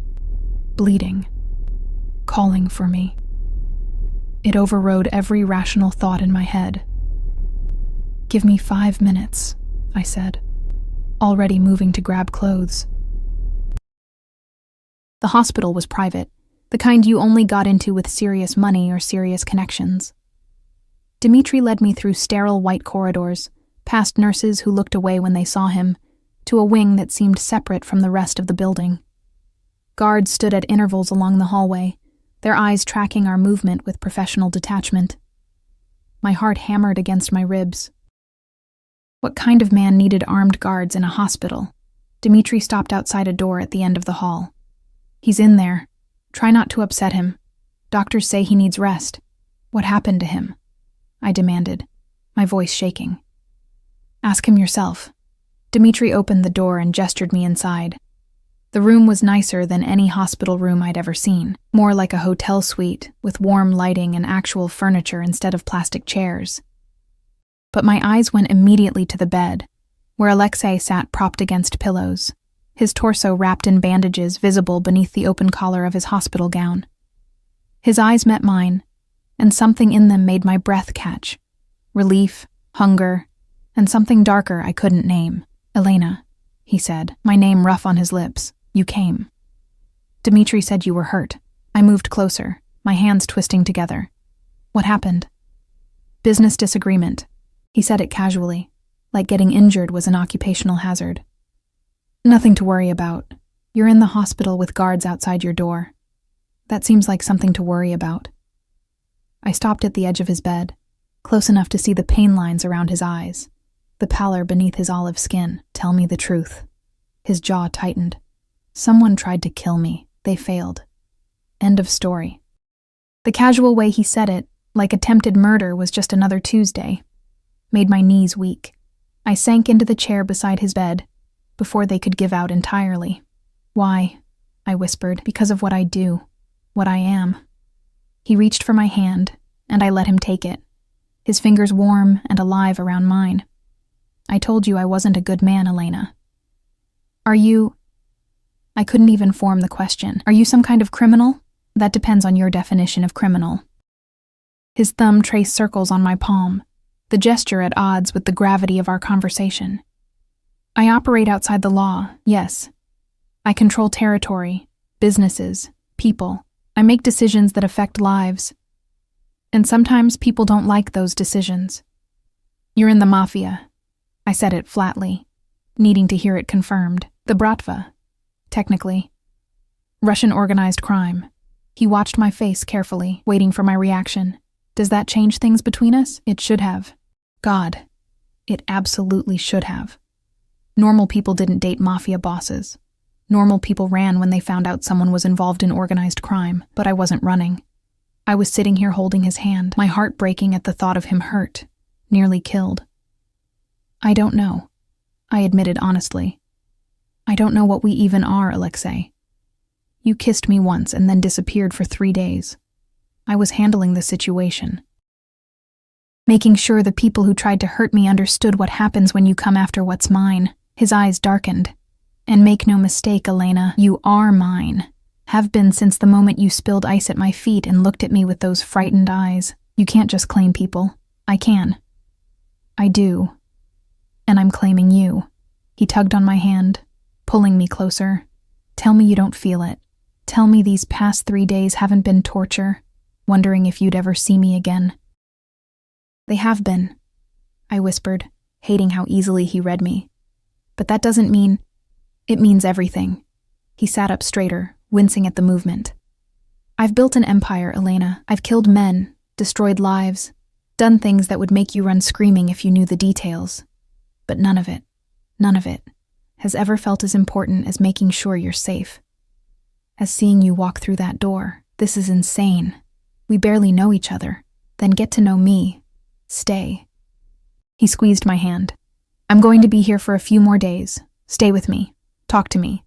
bleeding, calling for me. It overrode every rational thought in my head. "Give me 5 minutes," I said, already moving to grab clothes. The hospital was private, the kind you only got into with serious money or serious connections. Dimitri led me through sterile white corridors, past nurses who looked away when they saw him, to a wing that seemed separate from the rest of the building. Guards stood at intervals along the hallway, their eyes tracking our movement with professional detachment. My heart hammered against my ribs. What kind of man needed armed guards in a hospital? Dimitri stopped outside a door at the end of the hall. "He's in there. Try not to upset him. Doctors say he needs rest." "What happened to him?" I demanded, my voice shaking. "Ask him yourself." Dimitri opened the door and gestured me inside. The room was nicer than any hospital room I'd ever seen, more like a hotel suite with warm lighting and actual furniture instead of plastic chairs. But my eyes went immediately to the bed, where Alexei sat propped against pillows, his torso wrapped in bandages visible beneath the open collar of his hospital gown. His eyes met mine, and something in them made my breath catch. Relief, hunger, and something darker I couldn't name. "Elena," he said, my name rough on his lips. "You came. Dimitri said you were hurt." I moved closer, my hands twisting together. "What happened?" "Business disagreement." He said it casually, like getting injured was an occupational hazard. "Nothing to worry about. You're in the hospital with guards outside your door. That seems like something to worry about." I stopped at the edge of his bed, close enough to see the pain lines around his eyes, the pallor beneath his olive skin. "Tell me the truth." His jaw tightened. "Someone tried to kill me. They failed. End of story." The casual way he said it, like attempted murder was just another Tuesday, made my knees weak. I sank into the chair beside his bed before they could give out entirely. "Why?" I whispered. "Because of what I do, what I am." He reached for my hand, and I let him take it, his fingers warm and alive around mine. "I told you I wasn't a good man, Elena." "Are you—" I couldn't even form the question. "Are you some kind of criminal?" "That depends on your definition of criminal." His thumb traced circles on my palm, the gesture at odds with the gravity of our conversation. "I operate outside the law, yes. I control territory, businesses, people. I make decisions that affect lives. And sometimes people don't like those decisions." "You're in the Mafia." I said it flatly, needing to hear it confirmed. "The Bratva, technically. Russian organized crime." He watched my face carefully, waiting for my reaction. "Does that change things between us?" "It should have." God, it absolutely should have. Normal people didn't date mafia bosses. Normal people ran when they found out someone was involved in organized crime, but I wasn't running. I was sitting here holding his hand, my heart breaking at the thought of him hurt, nearly killed. "I don't know," I admitted honestly. "I don't know what we even are, Alexei. You kissed me once and then disappeared for 3 days. I was handling the situation. Making sure the people who tried to hurt me understood what happens when you come after what's mine." His eyes darkened. "And make no mistake, Elena, you are mine. Have been since the moment you spilled ice at my feet and looked at me with those frightened eyes. You can't just claim people. I can. I do. And I'm claiming you." He tugged on my hand, pulling me closer. Tell me you don't feel it. Tell me these past 3 days haven't been torture, wondering if you'd ever see me again. They have been, I whispered, hating how easily he read me. But that doesn't mean... It means everything. He sat up straighter, wincing at the movement. I've built an empire, Elena. I've killed men, destroyed lives, done things that would make you run screaming if you knew the details. But none of it, has ever felt as important as making sure you're safe. As seeing you walk through that door. This is insane. We barely know each other. Then get to know me. Stay. He squeezed my hand. I'm going to be here for a few more days. Stay with me. Talk to me.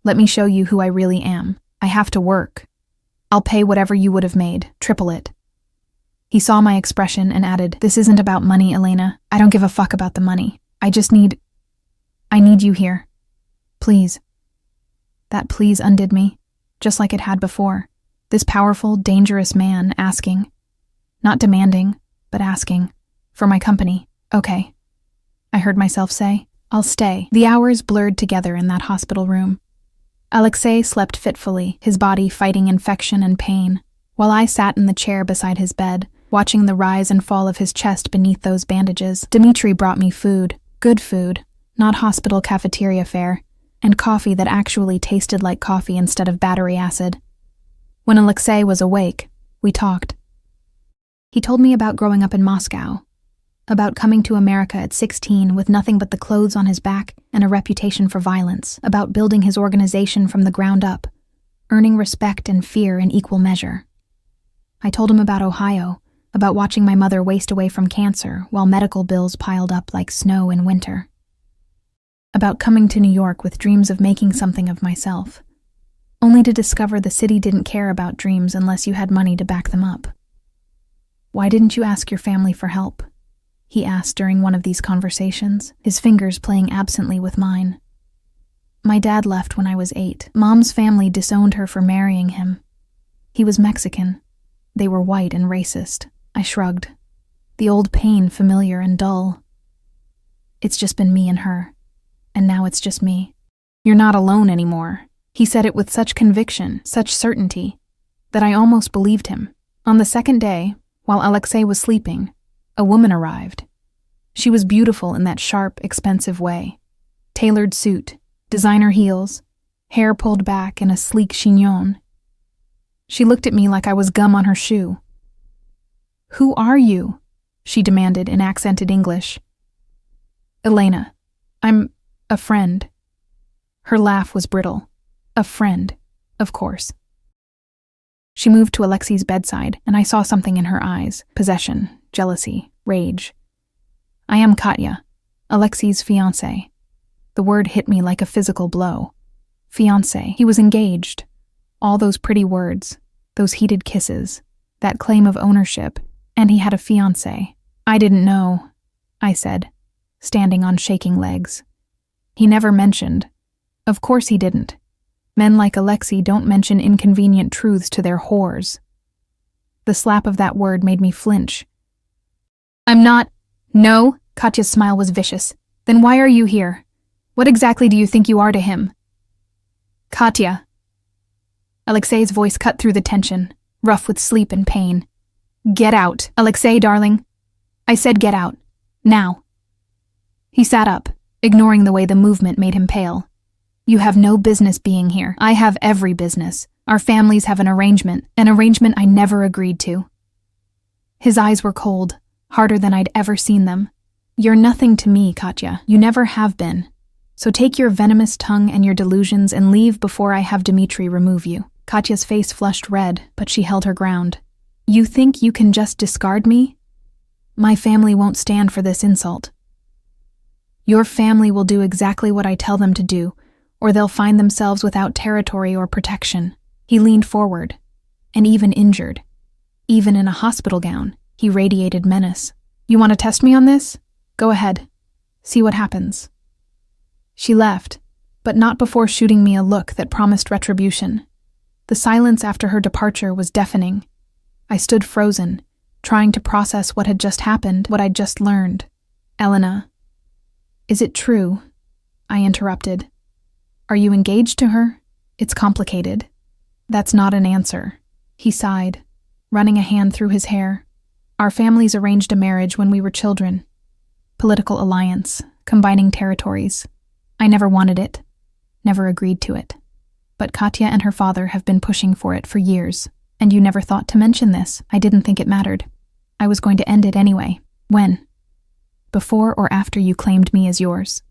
Let me show you who I really am. I have to work. I'll pay whatever you would have made, triple it. He saw my expression and added, This isn't about money, Elena. I don't give a fuck about the money. I need you here. Please. That please undid me, just like it had before. This powerful, dangerous man asking. Not demanding, but asking. For my company. Okay. I heard myself say, I'll stay. The hours blurred together in that hospital room. Alexei slept fitfully, his body fighting infection and pain, while I sat in the chair beside his bed, watching the rise and fall of his chest beneath those bandages. Dmitri brought me food, good food, not hospital cafeteria fare, and coffee that actually tasted like coffee instead of battery acid. When Alexei was awake, we talked. He told me about growing up in Moscow, about coming to America at 16 with nothing but the clothes on his back and a reputation for violence, about building his organization from the ground up, earning respect and fear in equal measure. I told him about Ohio, about watching my mother waste away from cancer while medical bills piled up like snow in winter. About coming to New York with dreams of making something of myself, only to discover the city didn't care about dreams unless you had money to back them up. Why didn't you ask your family for help? He asked during one of these conversations, his fingers playing absently with mine. My dad left when I was 8. Mom's family disowned her for marrying him. He was Mexican. They were white and racist. I shrugged. The old pain familiar and dull. It's just been me and her. And now it's just me. You're not alone anymore. He said it with such conviction, such certainty, that I almost believed him. On the second day, while Alexei was sleeping, a woman arrived. She was beautiful in that sharp, expensive way. Tailored suit, designer heels, hair pulled back in a sleek chignon. She looked at me like I was gum on her shoe. Who are you? She demanded in accented English. Elena, I'm a friend. Her laugh was brittle. A friend, of course. She moved to Alexei's bedside, and I saw something in her eyes. Possession, jealousy, rage. I am Katya, Alexei's fiancée. The word hit me like a physical blow. Fiancé. He was engaged. All those pretty words, those heated kisses, that claim of ownership, and he had a fiancée. I didn't know, I said, standing on shaking legs. He never mentioned. Of course he didn't. Men like Alexei don't mention inconvenient truths to their whores. The slap of that word made me flinch. I'm not... No, Katya's smile was vicious. Then why are you here? What exactly do you think you are to him? Katya. Alexei's voice cut through the tension, rough with sleep and pain. Get out, Alexei, darling. I said get out. Now. He sat up, ignoring the way the movement made him pale. You have no business being here. I have every business. Our families have an arrangement I never agreed to. His eyes were cold, harder than I'd ever seen them. You're nothing to me, Katya. You never have been. So take your venomous tongue and your delusions and leave before I have Dmitri remove you. Katya's face flushed red, but she held her ground. You think you can just discard me? My family won't stand for this insult. Your family will do exactly what I tell them to do, or they'll find themselves without territory or protection. He leaned forward, and even injured. Even in a hospital gown, he radiated menace. You want to test me on this? Go ahead. See what happens. She left, but not before shooting me a look that promised retribution. The silence after her departure was deafening. I stood frozen, trying to process what had just happened, what I'd just learned. Elena. Is it true? I interrupted. Are you engaged to her? It's complicated. That's not an answer. He sighed, running a hand through his hair. Our families arranged a marriage when we were children. Political alliance, combining territories. I never wanted it, never agreed to it. But Katya and her father have been pushing for it for years, and you never thought to mention this. I didn't think it mattered. I was going to end it anyway. When? Before or after you claimed me as yours?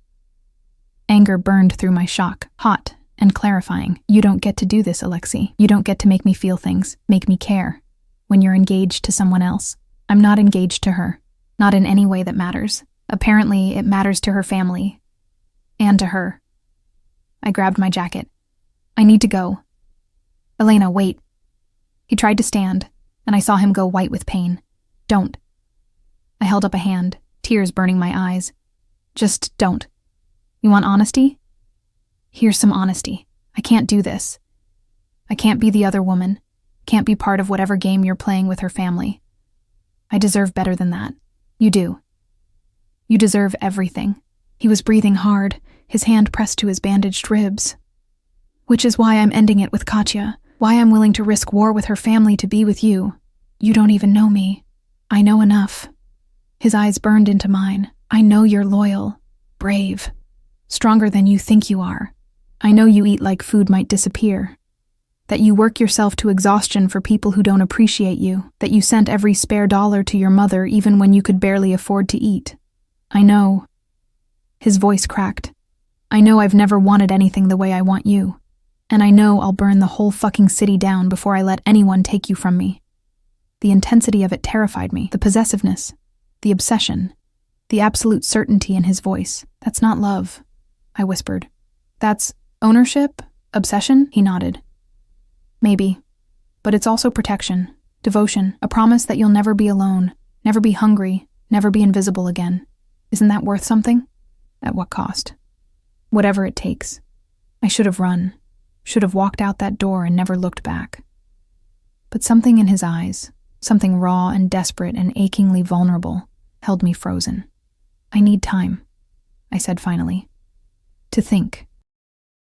Anger burned through my shock, hot and clarifying. You don't get to do this, Alexei. You don't get to make me feel things, make me care. When you're engaged to someone else. I'm not engaged to her. Not in any way that matters. Apparently, it matters to her family. And to her. I grabbed my jacket. I need to go. Elena, wait. He tried to stand, and I saw him go white with pain. Don't. I held up a hand, tears burning my eyes. Just don't. You want honesty? Here's some honesty. I can't do this. I can't be the other woman. Can't be part of whatever game you're playing with her family. I deserve better than that. You do. You deserve everything. He was breathing hard, his hand pressed to his bandaged ribs. Which is why I'm ending it with Katya, why I'm willing to risk war with her family to be with you. You don't even know me. I know enough. His eyes burned into mine. I know you're loyal, brave, stronger than you think you are. I know you eat like food might disappear. That you work yourself to exhaustion for people who don't appreciate you, that you sent every spare dollar to your mother even when you could barely afford to eat. I know. His voice cracked. I know I've never wanted anything the way I want you. And I know I'll burn the whole fucking city down before I let anyone take you from me. The intensity of it terrified me, the possessiveness, the obsession, the absolute certainty in his voice. That's not love, I whispered. That's ownership? Obsession? He nodded. Maybe. But it's also protection, devotion, a promise that you'll never be alone, never be hungry, never be invisible again. Isn't that worth something? At what cost? Whatever it takes. I should have run, should have walked out that door and never looked back. But something in his eyes, something raw and desperate and achingly vulnerable, held me frozen. I need time, I said finally. To think.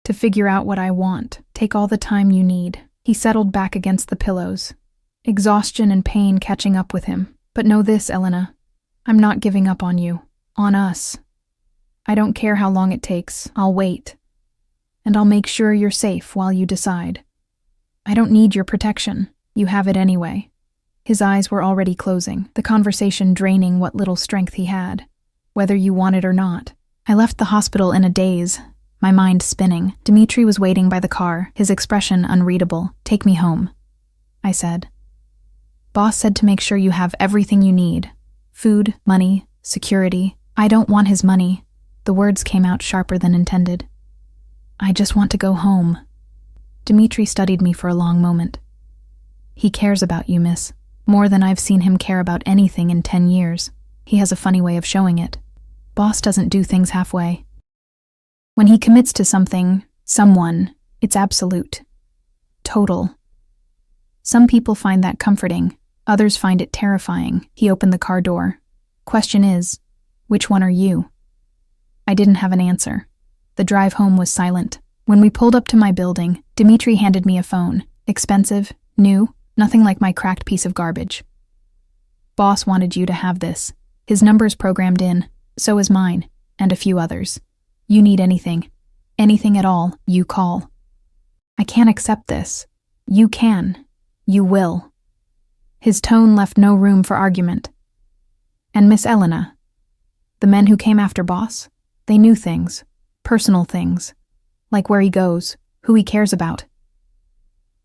To figure out what I want. Take all the time you need. He settled back against the pillows, exhaustion and pain catching up with him. But know this, Elena. I'm not giving up on you. On us. I don't care how long it takes. I'll wait. And I'll make sure you're safe while you decide. I don't need your protection. You have it anyway. His eyes were already closing, the conversation draining what little strength he had. Whether you want it or not. I left the hospital in a daze, my mind spinning. Dmitri was waiting by the car, his expression unreadable. Take me home, I said. Boss said to make sure you have everything you need. Food, money, security. I don't want his money. The words came out sharper than intended. I just want to go home. Dmitri studied me for a long moment. He cares about you, miss. More than I've seen him care about anything in 10 years. He has a funny way of showing it. Boss doesn't do things halfway. When he commits to something, someone, it's absolute. Total. Some people find that comforting. Others find it terrifying. He opened the car door. Question is, which one are you? I didn't have an answer. The drive home was silent. When we pulled up to my building, Dmitri handed me a phone. Expensive, new, nothing like my cracked piece of garbage. Boss wanted you to have this. His number's programmed in, so is mine, and a few others. You need anything at all, you call. I can't accept this. You can. You will. His tone left no room for argument. And Miss Elena, the men who came after Boss, they knew things, personal things, like where he goes, who he cares about.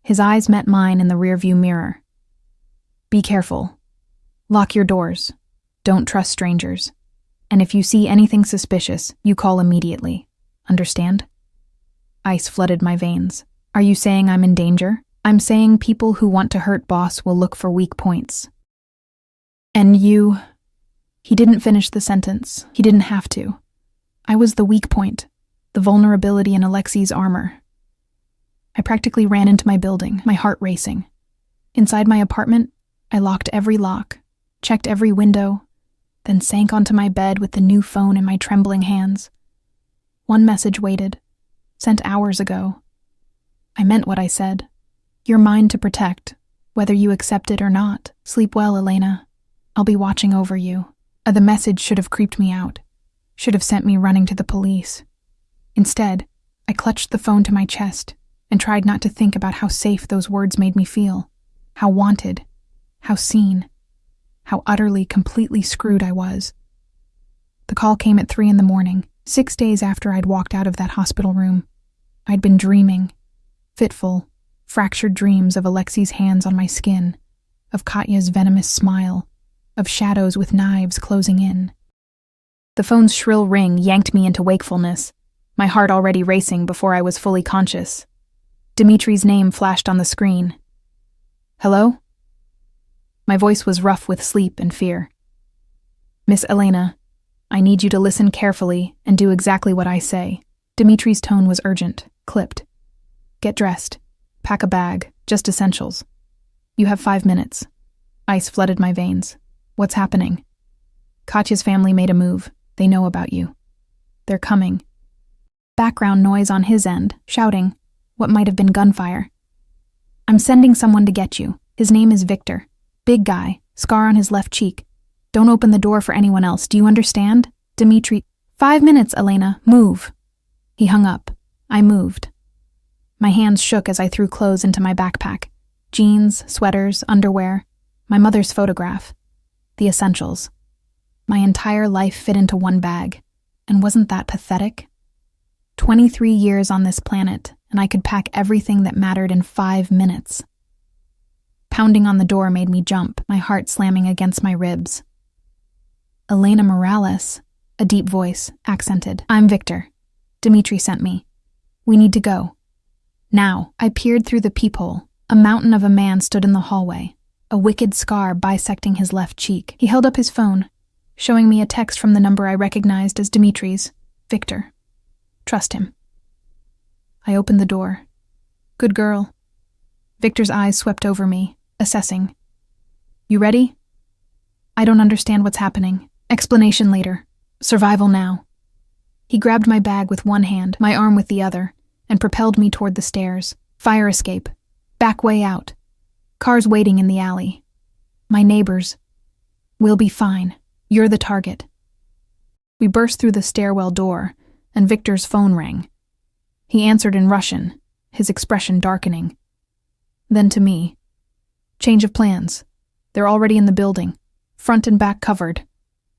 His eyes met mine in the rearview mirror. Be careful. Lock your doors. Don't trust strangers. And if you see anything suspicious, you call immediately. Understand? Ice flooded my veins. Are you saying I'm in danger? I'm saying people who want to hurt Boss will look for weak points. And you... He didn't finish the sentence. He didn't have to. I was the weak point, the vulnerability in Alexei's armor. I practically ran into my building, my heart racing. Inside my apartment, I locked every lock, checked every window, then sank onto my bed with the new phone in my trembling hands. One message waited. sent hours ago. I meant what I said. You're mine to protect, whether you accept it or not. Sleep well, Elena. I'll be watching over you. The message should have creeped me out. Should have sent me running to the police. Instead, I clutched the phone to my chest and tried not to think about how safe those words made me feel. How wanted. How seen. How utterly, completely screwed I was. The call came at 3 a.m, 6 days after I'd walked out of that hospital room. I'd been dreaming. Fitful, fractured dreams of Alexi's hands on my skin, of Katya's venomous smile, of shadows with knives closing in. The phone's shrill ring yanked me into wakefulness, my heart already racing before I was fully conscious. Dimitri's name flashed on the screen. Hello? My voice was rough with sleep and fear. Miss Elena, I need you to listen carefully and do exactly what I say. Dimitri's tone was urgent, clipped. Get dressed. Pack a bag, just essentials. You have 5 minutes. Ice flooded my veins. What's happening? Katya's family made a move. They know about you. They're coming. Background noise on his end, shouting, what might have been gunfire. I'm sending someone to get you. His name is Victor. Big guy, scar on his left cheek. Don't open the door for anyone else, do you understand? Dimitri, 5 minutes, Elena, move. He hung up. I moved. My hands shook as I threw clothes into my backpack. Jeans, sweaters, underwear, my mother's photograph. The essentials. My entire life fit into one bag. And wasn't that pathetic? 23 years on this planet, and I could pack everything that mattered in 5 minutes. Pounding on the door made me jump, my heart slamming against my ribs. Elena Morales, a deep voice, accented. I'm Victor. Dimitri sent me. We need to go. Now, I peered through the peephole. A mountain of a man stood in the hallway, a wicked scar bisecting his left cheek. He held up his phone, showing me a text from the number I recognized as Dimitri's. Victor. Trust him. I opened the door. Good girl. Victor's eyes swept over me, assessing. You ready? I don't understand what's happening. Explanation later. Survival now. He grabbed my bag with one hand, my arm with the other, and propelled me toward the stairs. Fire escape. Back way out. Cars waiting in the alley. My neighbors. We'll be fine. You're the target. We burst through the stairwell door, and Victor's phone rang. He answered in Russian, his expression darkening. Then to me. Change of plans. They're already in the building. Front and back covered.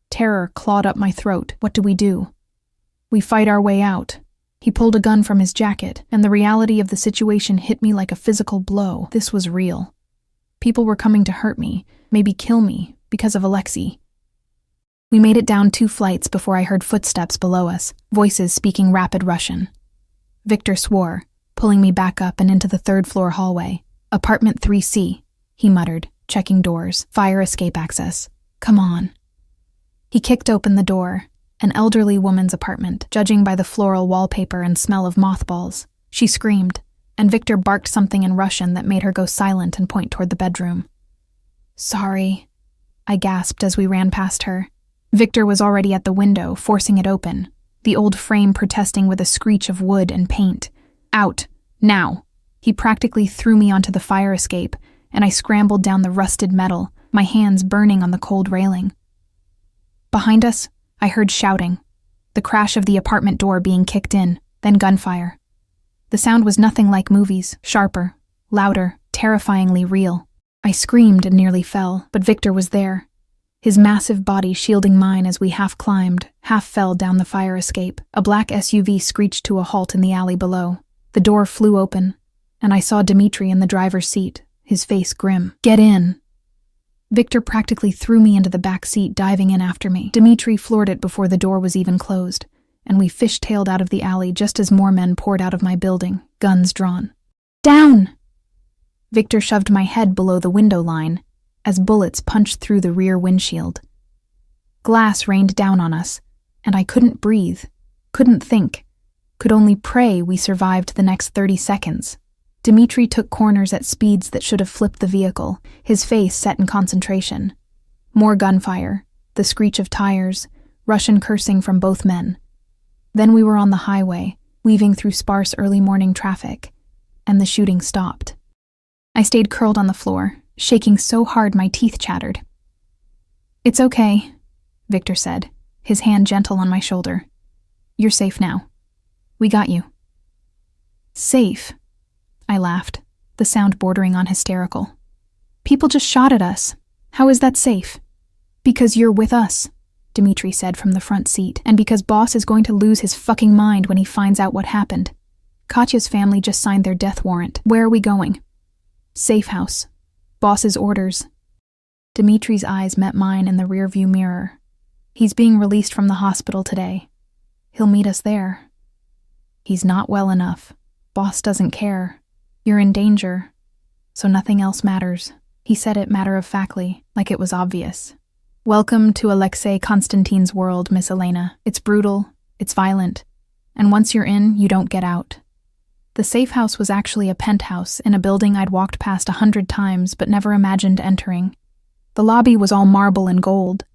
Terror clawed up my throat. What do we do? We fight our way out. He pulled a gun from his jacket, and the reality of the situation hit me like a physical blow. This was real. People were coming to hurt me, maybe kill me, because of Alexei. We made it down 2 flights before I heard footsteps below us, voices speaking rapid Russian. Victor swore, pulling me back up and into the 3rd-floor hallway. Apartment 3C, he muttered, checking doors. Fire escape access. Come on. He kicked open the door. An elderly woman's apartment, judging by the floral wallpaper and smell of mothballs. She screamed, and Victor barked something in Russian that made her go silent and point toward the bedroom. Sorry, I gasped as we ran past her. Victor was already at the window, forcing it open, the old frame protesting with a screech of wood and paint. Out, now. He practically threw me onto the fire escape, and I scrambled down the rusted metal, my hands burning on the cold railing. Behind us, I heard shouting, the crash of the apartment door being kicked in, then gunfire. The sound was nothing like movies, sharper, louder, terrifyingly real. I screamed and nearly fell, but Victor was there, his massive body shielding mine as we half climbed, half fell down the fire escape. A black SUV screeched to a halt in the alley below. The door flew open, and I saw Dimitri in the driver's seat, his face grim. Get in! Victor practically threw me into the back seat, diving in after me. Dimitri floored it before the door was even closed, and we fishtailed out of the alley just as more men poured out of my building, guns drawn. Down! Victor shoved my head below the window line as bullets punched through the rear windshield. Glass rained down on us, and I couldn't breathe, couldn't think, could only pray we survived the next 30 seconds. Dimitri took corners at speeds that should have flipped the vehicle, his face set in concentration. More gunfire, the screech of tires, Russian cursing from both men. Then we were on the highway, weaving through sparse early morning traffic, and the shooting stopped. I stayed curled on the floor, shaking so hard my teeth chattered. "It's okay," Victor said, his hand gentle on my shoulder. "You're safe now. We got you." "Safe?" I laughed, the sound bordering on hysterical. "People just shot at us. How is that safe?" "Because you're with us," Dmitri said from the front seat, "and because Boss is going to lose his fucking mind when he finds out what happened. Katya's family just signed their death warrant. Where are we going?" "Safe house. Boss's orders." Dmitri's eyes met mine in the rearview mirror. "He's being released from the hospital today. He'll meet us there." "He's not well enough. Boss doesn't care. You're in danger, so nothing else matters." He said it matter-of-factly, like it was obvious. "Welcome to Alexei Konstantin's world, Miss Elena. It's brutal, it's violent, and once you're in, you don't get out." The safe house was actually a penthouse in a building I'd walked past 100 times but never imagined entering. The lobby was all marble and gold.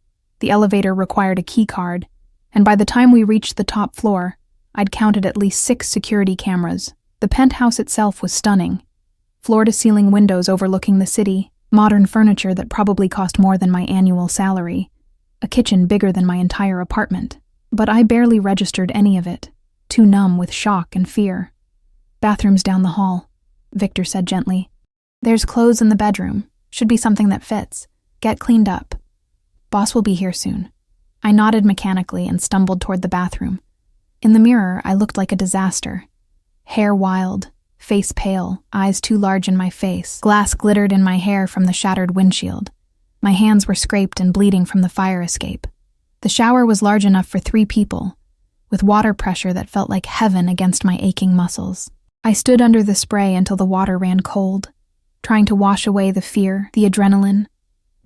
The elevator required a key card, and by the time we reached the top floor, I'd counted at least 6 security cameras. The penthouse itself was stunning. Floor-to-ceiling windows overlooking the city, modern furniture that probably cost more than my annual salary, a kitchen bigger than my entire apartment. But I barely registered any of it, too numb with shock and fear. "Bathroom's down the hall," Victor said gently. "There's clothes in the bedroom. Should be something that fits. Get cleaned up. Boss will be here soon." I nodded mechanically and stumbled toward the bathroom. In the mirror, I looked like a disaster. Hair wild, face pale, eyes too large in my face. Glass glittered in my hair from the shattered windshield. My hands were scraped and bleeding from the fire escape. The shower was large enough for 3 people, with water pressure that felt like heaven against my aching muscles. I stood under the spray until the water ran cold, trying to wash away the fear, the adrenaline,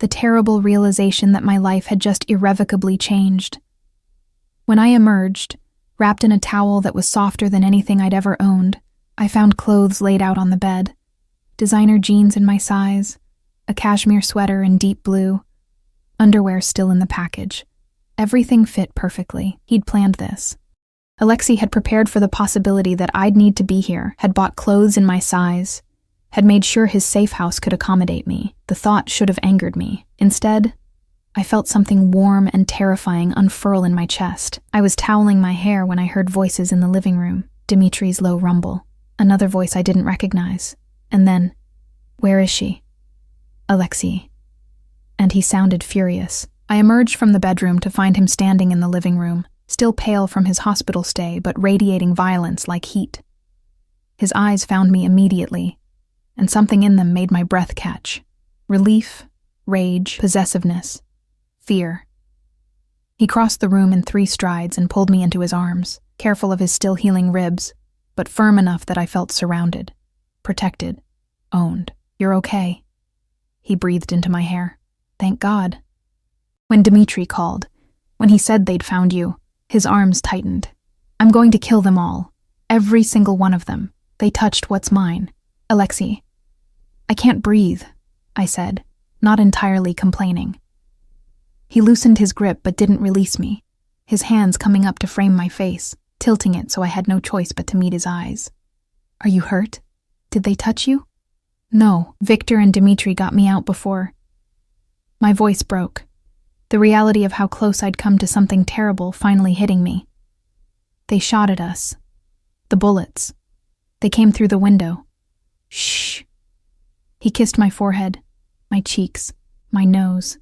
the terrible realization that my life had just irrevocably changed. When I emerged, wrapped in a towel that was softer than anything I'd ever owned, I found clothes laid out on the bed. Designer jeans in my size, a cashmere sweater in deep blue, underwear still in the package. Everything fit perfectly. He'd planned this. Alexei had prepared for the possibility that I'd need to be here, had bought clothes in my size, had made sure his safe house could accommodate me. The thought should have angered me. Instead, I felt something warm and terrifying unfurl in my chest. I was toweling my hair when I heard voices in the living room, Dmitri's low rumble, another voice I didn't recognize, and then, "Where is she?" "Alexei." And he sounded furious. I emerged from the bedroom to find him standing in the living room, still pale from his hospital stay but radiating violence like heat. His eyes found me immediately, and something in them made my breath catch. Relief, rage, possessiveness, fear. He crossed the room in 3 strides and pulled me into his arms, careful of his still healing ribs, but firm enough that I felt surrounded, protected, owned. "You're okay," he breathed into my hair. "Thank God." When Dmitri called, when he said they'd found you, his arms tightened. "I'm going to kill them all. Every single one of them. They touched what's mine. Alexei." "I can't breathe," I said, not entirely complaining. He loosened his grip but didn't release me, his hands coming up to frame my face, tilting it so I had no choice but to meet his eyes. "Are you hurt? Did they touch you?" "No, Victor and Dmitri got me out before." My voice broke, the reality of how close I'd come to something terrible finally hitting me. "They shot at us. The bullets. They came through the window." "Shh." He kissed my forehead, my cheeks, my nose,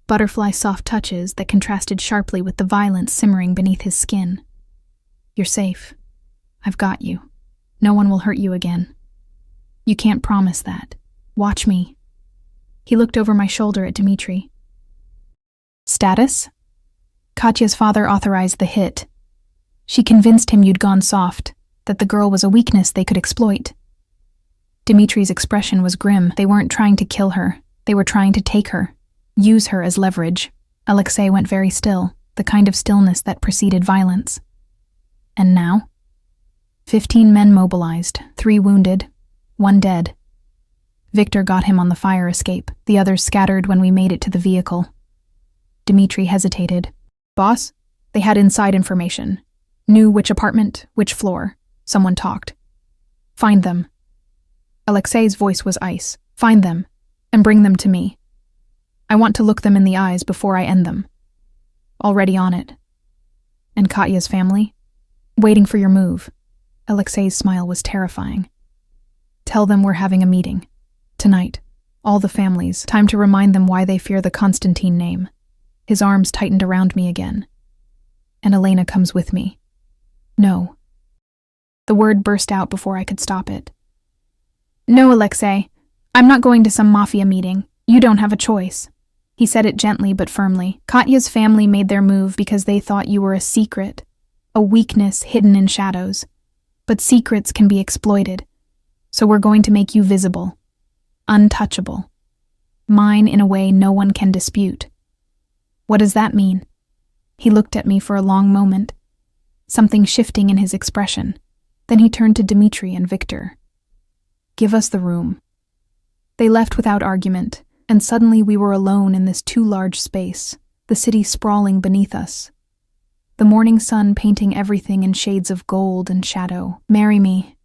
butterfly soft touches that contrasted sharply with the violence simmering beneath his skin. "You're safe. I've got you. No one will hurt you again." "You can't promise that. Watch me." He looked over my shoulder at Dmitri. "Status?" "Katya's father authorized the hit. She convinced him you'd gone soft, that the girl was a weakness they could exploit." Dmitri's expression was grim. They weren't trying to kill her. They were trying to take her, use her as leverage. Alexei went very still, the kind of stillness that preceded violence. "And now?" 15 men mobilized, 3 wounded, 1 dead. Victor got him on the fire escape. The others scattered when we made it to the vehicle. Dmitri hesitated. "Boss, they had inside information. Knew which apartment, which floor. Someone talked. Find them. Alexei's voice was ice. Find them, and bring them to me. I want to look them in the eyes before I end them. Already on it. And Katya's family? Waiting for your move. Alexei's smile was terrifying. Tell them we're having a meeting. Tonight. All the families. Time to remind them why they fear the Constantine name. His arms tightened around me again. And Elena comes with me. No. The word burst out before I could stop it. No, Alexei. I'm not going to some Mafia meeting. You don't have a choice. He said it gently but firmly. Katya's family made their move because they thought you were a secret, a weakness hidden in shadows. But secrets can be exploited, so we're going to make you visible, untouchable, mine in a way no one can dispute. What does that mean? He looked at me for a long moment, something shifting in his expression. Then he turned to Dmitri and Victor. Give us the room. They left without argument, and suddenly we were alone in this too large space, the city sprawling beneath us. The morning sun painting everything in shades of gold and shadow. Marry me,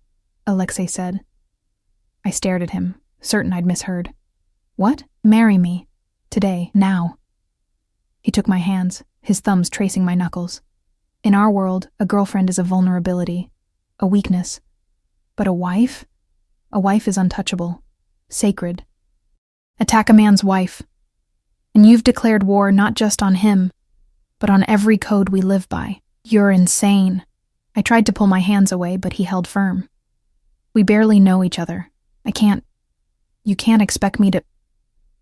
Alexei said. I stared at him, certain I'd misheard. What? Marry me. Today, now. He took my hands, his thumbs tracing my knuckles. In our world, a girlfriend is a vulnerability, a weakness. But a wife? A wife is untouchable, sacred. Attack a man's wife. And you've declared war not just on him, but on every code we live by. You're insane. I tried to pull my hands away, but he held firm. We barely know each other. You can't expect me to...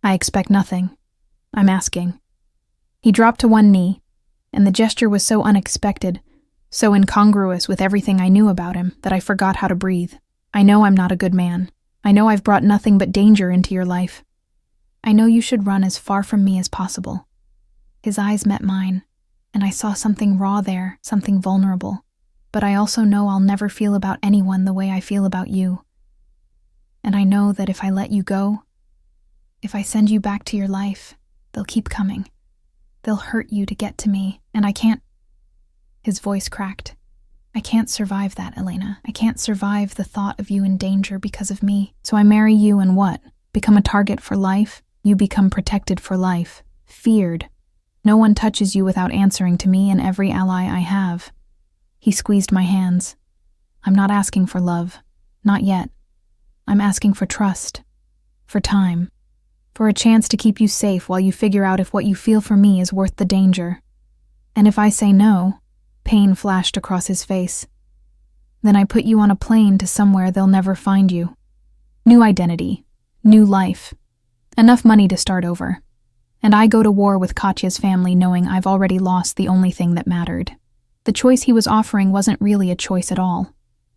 I expect nothing. I'm asking. He dropped to one knee, and the gesture was so unexpected, so incongruous with everything I knew about him, that I forgot how to breathe. I know I'm not a good man. I know I've brought nothing but danger into your life. I know you should run as far from me as possible. His eyes met mine, and I saw something raw there, something vulnerable. But I also know I'll never feel about anyone the way I feel about you. And I know that if I let you go, if I send you back to your life, they'll keep coming. They'll hurt you to get to me, and I can't... His voice cracked. I can't survive that, Elena. I can't survive the thought of you in danger because of me. So I marry you and what? Become a target for life? You become protected for life. Feared. No one touches you without answering to me and every ally I have. He squeezed my hands. I'm not asking for love. Not yet. I'm asking for trust. For time. For a chance to keep you safe while you figure out if what you feel for me is worth the danger. And if I say no, pain flashed across his face, then I put you on a plane to somewhere they'll never find you. New identity. New life. Enough money to start over. And I go to war with Katya's family knowing I've already lost the only thing that mattered. The choice he was offering wasn't really a choice at all.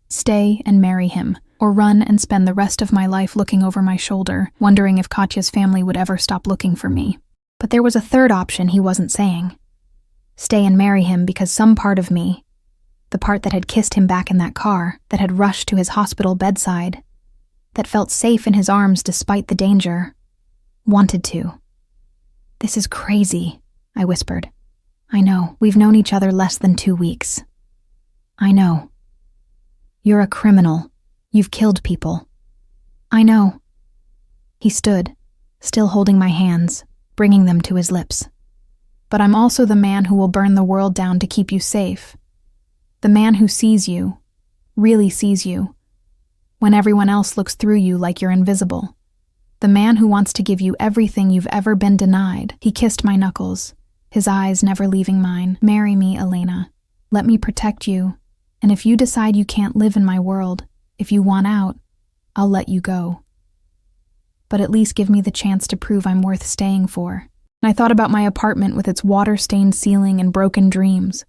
Stay and marry him, or run and spend the rest of my life looking over my shoulder, wondering if Katya's family would ever stop looking for me. But there was a third option he wasn't saying. Stay and marry him because some part of me, the part that had kissed him back in that car, that had rushed to his hospital bedside, that felt safe in his arms despite the danger, wanted to. This is crazy, I whispered. I know, we've known each other less than 2 weeks. I know. You're a criminal. You've killed people. I know. He stood, still holding my hands, bringing them to his lips. But I'm also the man who will burn the world down to keep you safe. The man who sees you, really sees you, when everyone else looks through you like you're invisible. The man who wants to give you everything you've ever been denied. He kissed my knuckles, his eyes never leaving mine. Marry me, Elena. Let me protect you. And if you decide you can't live in my world, if you want out, I'll let you go. But at least give me the chance to prove I'm worth staying for. And I thought about my apartment with its water-stained ceiling and broken dreams.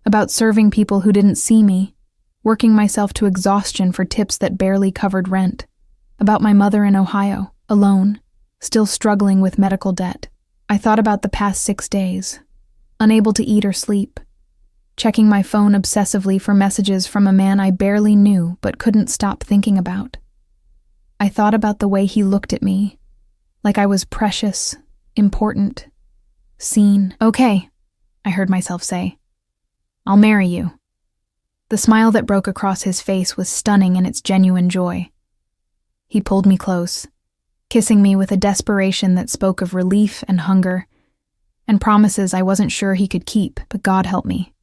About serving people who didn't see me, working myself to exhaustion for tips that barely covered rent. About my mother in Ohio, alone, still struggling with medical debt. I thought about the past 6 days, unable to eat or sleep, checking my phone obsessively for messages from a man I barely knew but couldn't stop thinking about. I thought about the way he looked at me, like I was precious, important, seen. Okay, I heard myself say. I'll marry you. The smile that broke across his face was stunning in its genuine joy. He pulled me close, kissing me with a desperation that spoke of relief and hunger, and promises I wasn't sure he could keep, but God help me.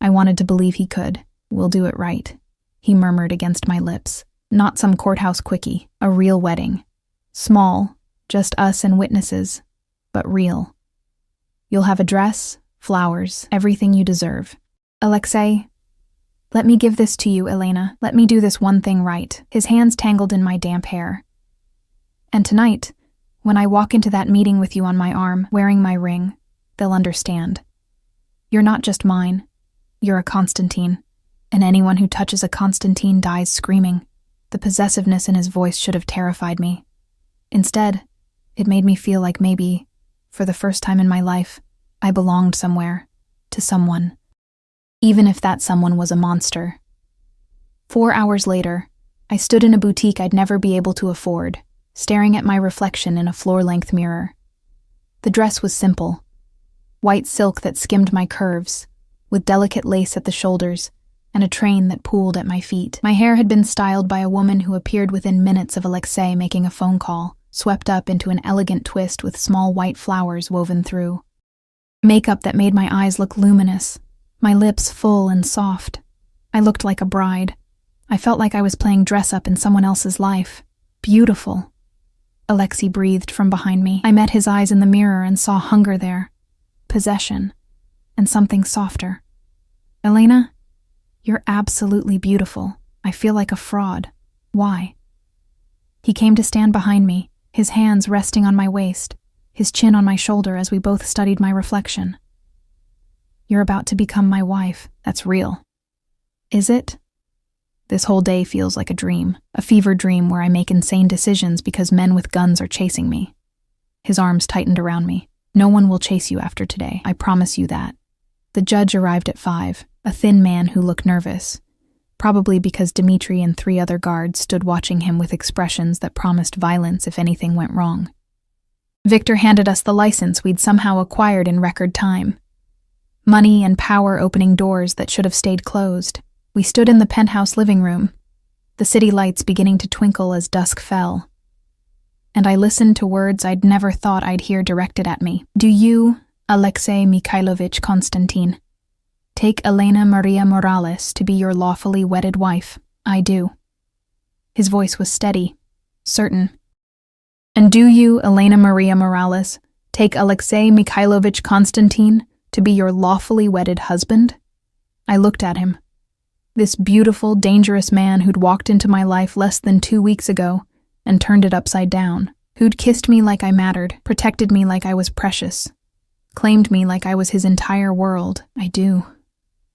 I wanted to believe he could. "We'll do it right," he murmured against my lips. Not some courthouse quickie, a real wedding. Small, just us and witnesses, but real. You'll have a dress, flowers, everything you deserve. Alexei, let me give this to you, Elena. Let me do this one thing right. His hands tangled in my damp hair. And tonight, when I walk into that meeting with you on my arm, wearing my ring, they'll understand. You're not just mine. You're a Constantine. And anyone who touches a Constantine dies screaming. The possessiveness in his voice should have terrified me. Instead, it made me feel like maybe, for the first time in my life, I belonged somewhere, to someone. Even if that someone was a monster. 4 hours later, I stood in a boutique I'd never be able to afford, staring at my reflection in a floor-length mirror. The dress was simple. White silk that skimmed my curves, with delicate lace at the shoulders, and a train that pooled at my feet. My hair had been styled by a woman who appeared within minutes of Alexei making a phone call, swept up into an elegant twist with small white flowers woven through. Makeup that made my eyes look luminous, my lips full and soft. I looked like a bride. I felt like I was playing dress-up in someone else's life. Beautiful. Alexei breathed from behind me. I met his eyes in the mirror and saw hunger there, possession, and something softer. Elena, you're absolutely beautiful. I feel like a fraud. Why? He came to stand behind me, his hands resting on my waist, his chin on my shoulder as we both studied my reflection. You're about to become my wife. That's real. Is it? This whole day feels like a dream, a fever dream where I make insane decisions because men with guns are chasing me. His arms tightened around me. No one will chase you after today. I promise you that. The judge arrived at 5, a thin man who looked nervous, probably because Dmitri and 3 other guards stood watching him with expressions that promised violence if anything went wrong. Victor handed us the license we'd somehow acquired in record time. Money and power opening doors that should have stayed closed. We stood in the penthouse living room, the city lights beginning to twinkle as dusk fell. And I listened to words I'd never thought I'd hear directed at me. Do you, Alexei Mikhailovich Konstantin, take Elena Maria Morales to be your lawfully wedded wife? I do. His voice was steady, certain. And do you, Elena Maria Morales, take Alexei Mikhailovich Konstantin to be your lawfully wedded husband? I looked at him. This beautiful, dangerous man who'd walked into my life less than 2 weeks ago and turned it upside down, who'd kissed me like I mattered, protected me like I was precious, claimed me like I was his entire world. I do,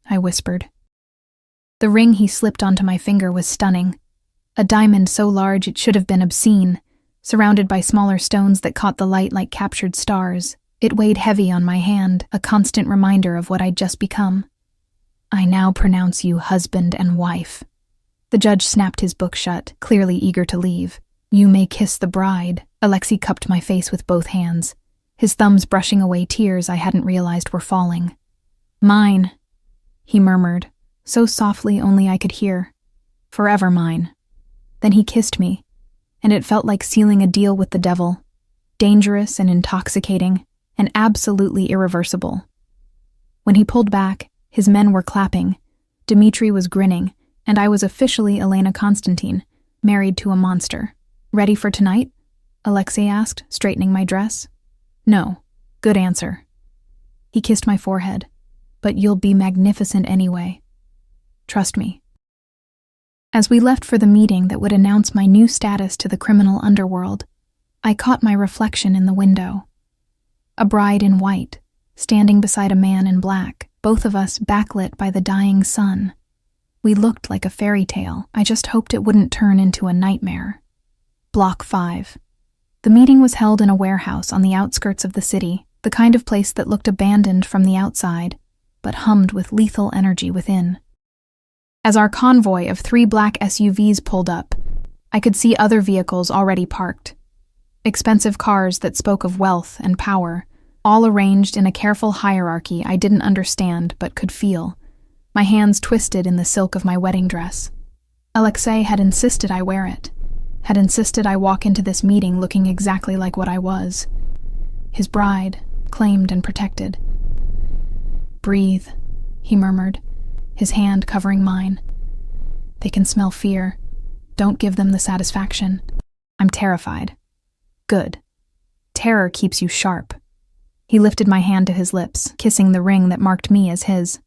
I whispered. The ring he slipped onto my finger was stunning, a diamond so large it should have been obscene, surrounded by smaller stones that caught the light like captured stars. It weighed heavy on my hand, a constant reminder of what I'd just become. I now pronounce you husband and wife. The judge snapped his book shut, clearly eager to leave. You may kiss the bride. Alexei cupped my face with both hands, his thumbs brushing away tears I hadn't realized were falling. Mine, he murmured, so softly only I could hear. Forever mine. Then he kissed me, and it felt like sealing a deal with the devil, dangerous and intoxicating, and absolutely irreversible. When he pulled back, his men were clapping, Dmitri was grinning, and I was officially Elena Konstantin, married to a monster. Ready for tonight? Alexei asked, straightening my dress. No. Good answer. He kissed my forehead. But you'll be magnificent anyway. Trust me. As we left for the meeting that would announce my new status to the criminal underworld, I caught my reflection in the window. A bride in white, standing beside a man in black, both of us backlit by the dying sun. We looked like a fairy tale. I just hoped it wouldn't turn into a nightmare. Block 5. The meeting was held in a warehouse on the outskirts of the city, the kind of place that looked abandoned from the outside, but hummed with lethal energy within. As our convoy of 3 black SUVs pulled up, I could see other vehicles already parked. Expensive cars that spoke of wealth and power, all arranged in a careful hierarchy I didn't understand but could feel. My hands twisted in the silk of my wedding dress. Alexei had insisted I wear it, had insisted I walk into this meeting looking exactly like what I was. His bride, claimed and protected. "Breathe," he murmured, his hand covering mine. "They can smell fear. Don't give them the satisfaction." "I'm terrified." "Good. Terror keeps you sharp." He lifted my hand to his lips, kissing the ring that marked me as his.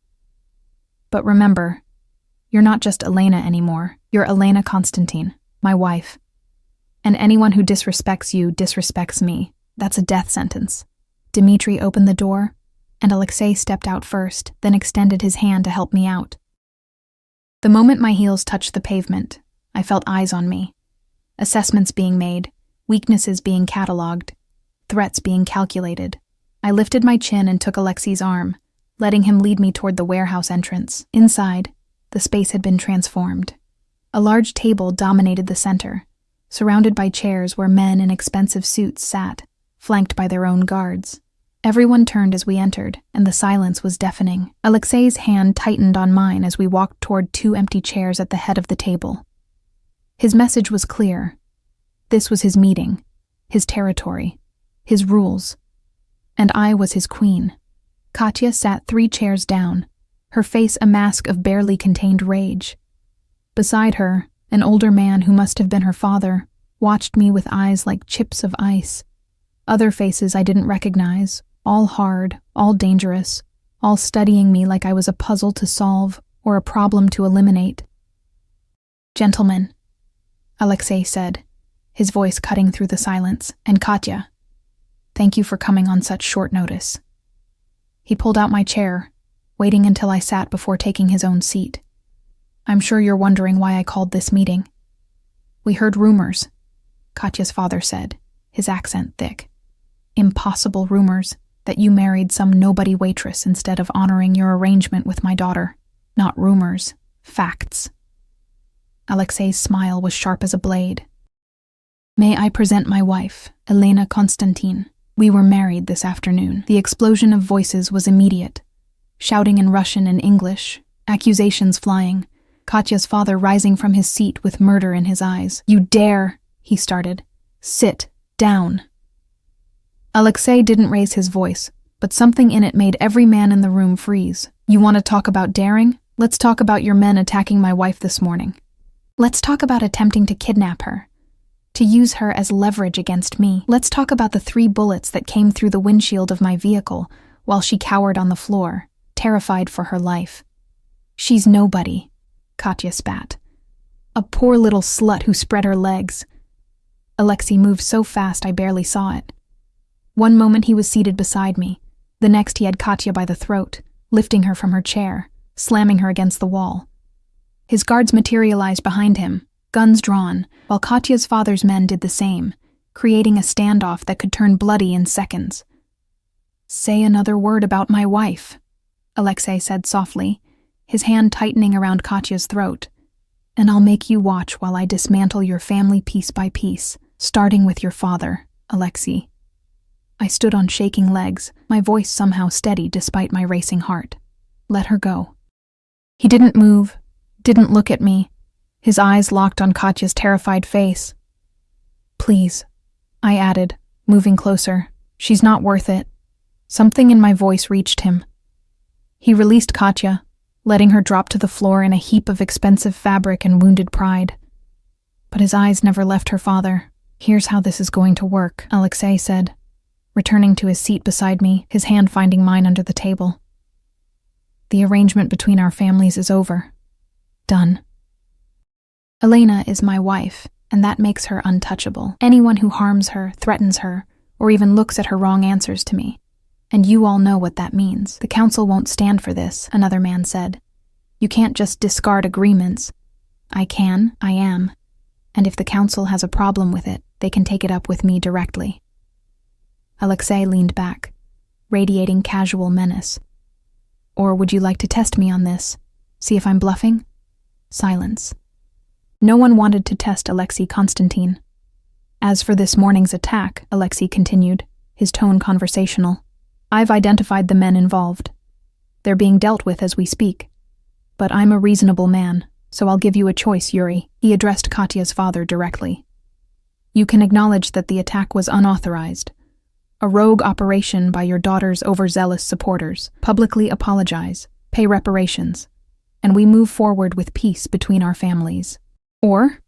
"But remember, you're not just Elena anymore. You're Elena Konstantin, my wife. And anyone who disrespects you disrespects me. That's a death sentence." Dmitri opened the door, and Alexei stepped out first, then extended his hand to help me out. The moment my heels touched the pavement, I felt eyes on me. Assessments being made, weaknesses being catalogued, threats being calculated. I lifted my chin and took Alexei's arm, letting him lead me toward the warehouse entrance. Inside, the space had been transformed. A large table dominated the center, surrounded by chairs where men in expensive suits sat, flanked by their own guards. Everyone turned as we entered, and the silence was deafening. Alexei's hand tightened on mine as we walked toward two empty chairs at the head of the table. His message was clear. This was his meeting, his territory, his rules. And I was his queen. Katya sat 3 chairs down, her face a mask of barely contained rage. Beside her, an older man who must have been her father watched me with eyes like chips of ice. Other faces I didn't recognize, all hard, all dangerous, all studying me like I was a puzzle to solve or a problem to eliminate. "Gentlemen," Alexei said, his voice cutting through the silence, "and Katya, thank you for coming on such short notice." He pulled out my chair, waiting until I sat before taking his own seat. "I'm sure you're wondering why I called this meeting." "We heard rumors," Katya's father said, his accent thick. "Impossible rumors that you married some nobody waitress instead of honoring your arrangement with my daughter. Not rumors, facts." Alexei's smile was sharp as a blade. "May I present my wife, Elena Konstantin. We were married this afternoon." The explosion of voices was immediate. Shouting in Russian and English, accusations flying, Katya's father rising from his seat with murder in his eyes. "You dare," he started. "Sit down." Alexei didn't raise his voice, but something in it made every man in the room freeze. "You want to talk about daring? Let's talk about your men attacking my wife this morning. Let's talk about attempting to kidnap her, to use her as leverage against me. Let's talk about the 3 bullets that came through the windshield of my vehicle while she cowered on the floor, terrified for her life. She's nobody," Katya spat. "A poor little slut who spread her legs." Alexei moved so fast I barely saw it. One moment he was seated beside me, the next he had Katya by the throat, lifting her from her chair, slamming her against the wall. His guards materialized behind him, guns drawn, while Katya's father's men did the same, creating a standoff that could turn bloody in seconds. "Say another word about my wife," Alexei said softly, his hand tightening around Katya's throat, "and I'll make you watch while I dismantle your family piece by piece, starting with your father, Alexei." I stood on shaking legs, my voice somehow steady despite my racing heart. "Let her go." He didn't move, didn't look at me, his eyes locked on Katya's terrified face. "Please," I added, moving closer. "She's not worth it." Something in my voice reached him. He released Katya, letting her drop to the floor in a heap of expensive fabric and wounded pride. But his eyes never left her father. "Here's how this is going to work," Alexei said, returning to his seat beside me, his hand finding mine under the table. "The arrangement between our families is over. Done. Elena is my wife, and that makes her untouchable. Anyone who harms her, threatens her, or even looks at her wrong answers to me. And you all know what that means. The council won't stand for this," another man said. "You can't just discard agreements." "I can, I am. And if the council has a problem with it, they can take it up with me directly." Alexei leaned back, radiating casual menace. "Or would you like to test me on this? See if I'm bluffing?" Silence. No one wanted to test Alexei Konstantin. "As for this morning's attack," Alexei continued, his tone conversational, "I've identified the men involved. They're being dealt with as we speak. But I'm a reasonable man, so I'll give you a choice, Yuri. He addressed Katya's father directly. You can acknowledge that the attack was unauthorized, a rogue operation by your daughter's overzealous supporters, publicly apologize, pay reparations, and we move forward with peace between our families. Or,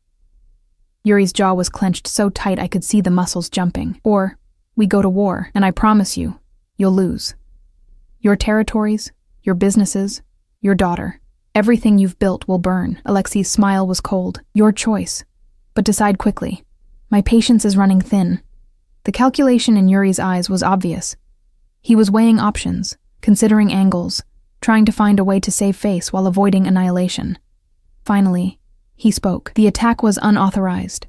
Yuri's jaw was clenched so tight I could see the muscles jumping. Or, we go to war, and I promise you, you'll lose. Your territories, your businesses, your daughter, everything you've built will burn. Alexei's smile was cold. Your choice. But decide quickly. My patience is running thin. The calculation in Yuri's eyes was obvious. He was weighing options, considering angles, trying to find a way to save face while avoiding annihilation. Finally, he spoke. The attack was unauthorized.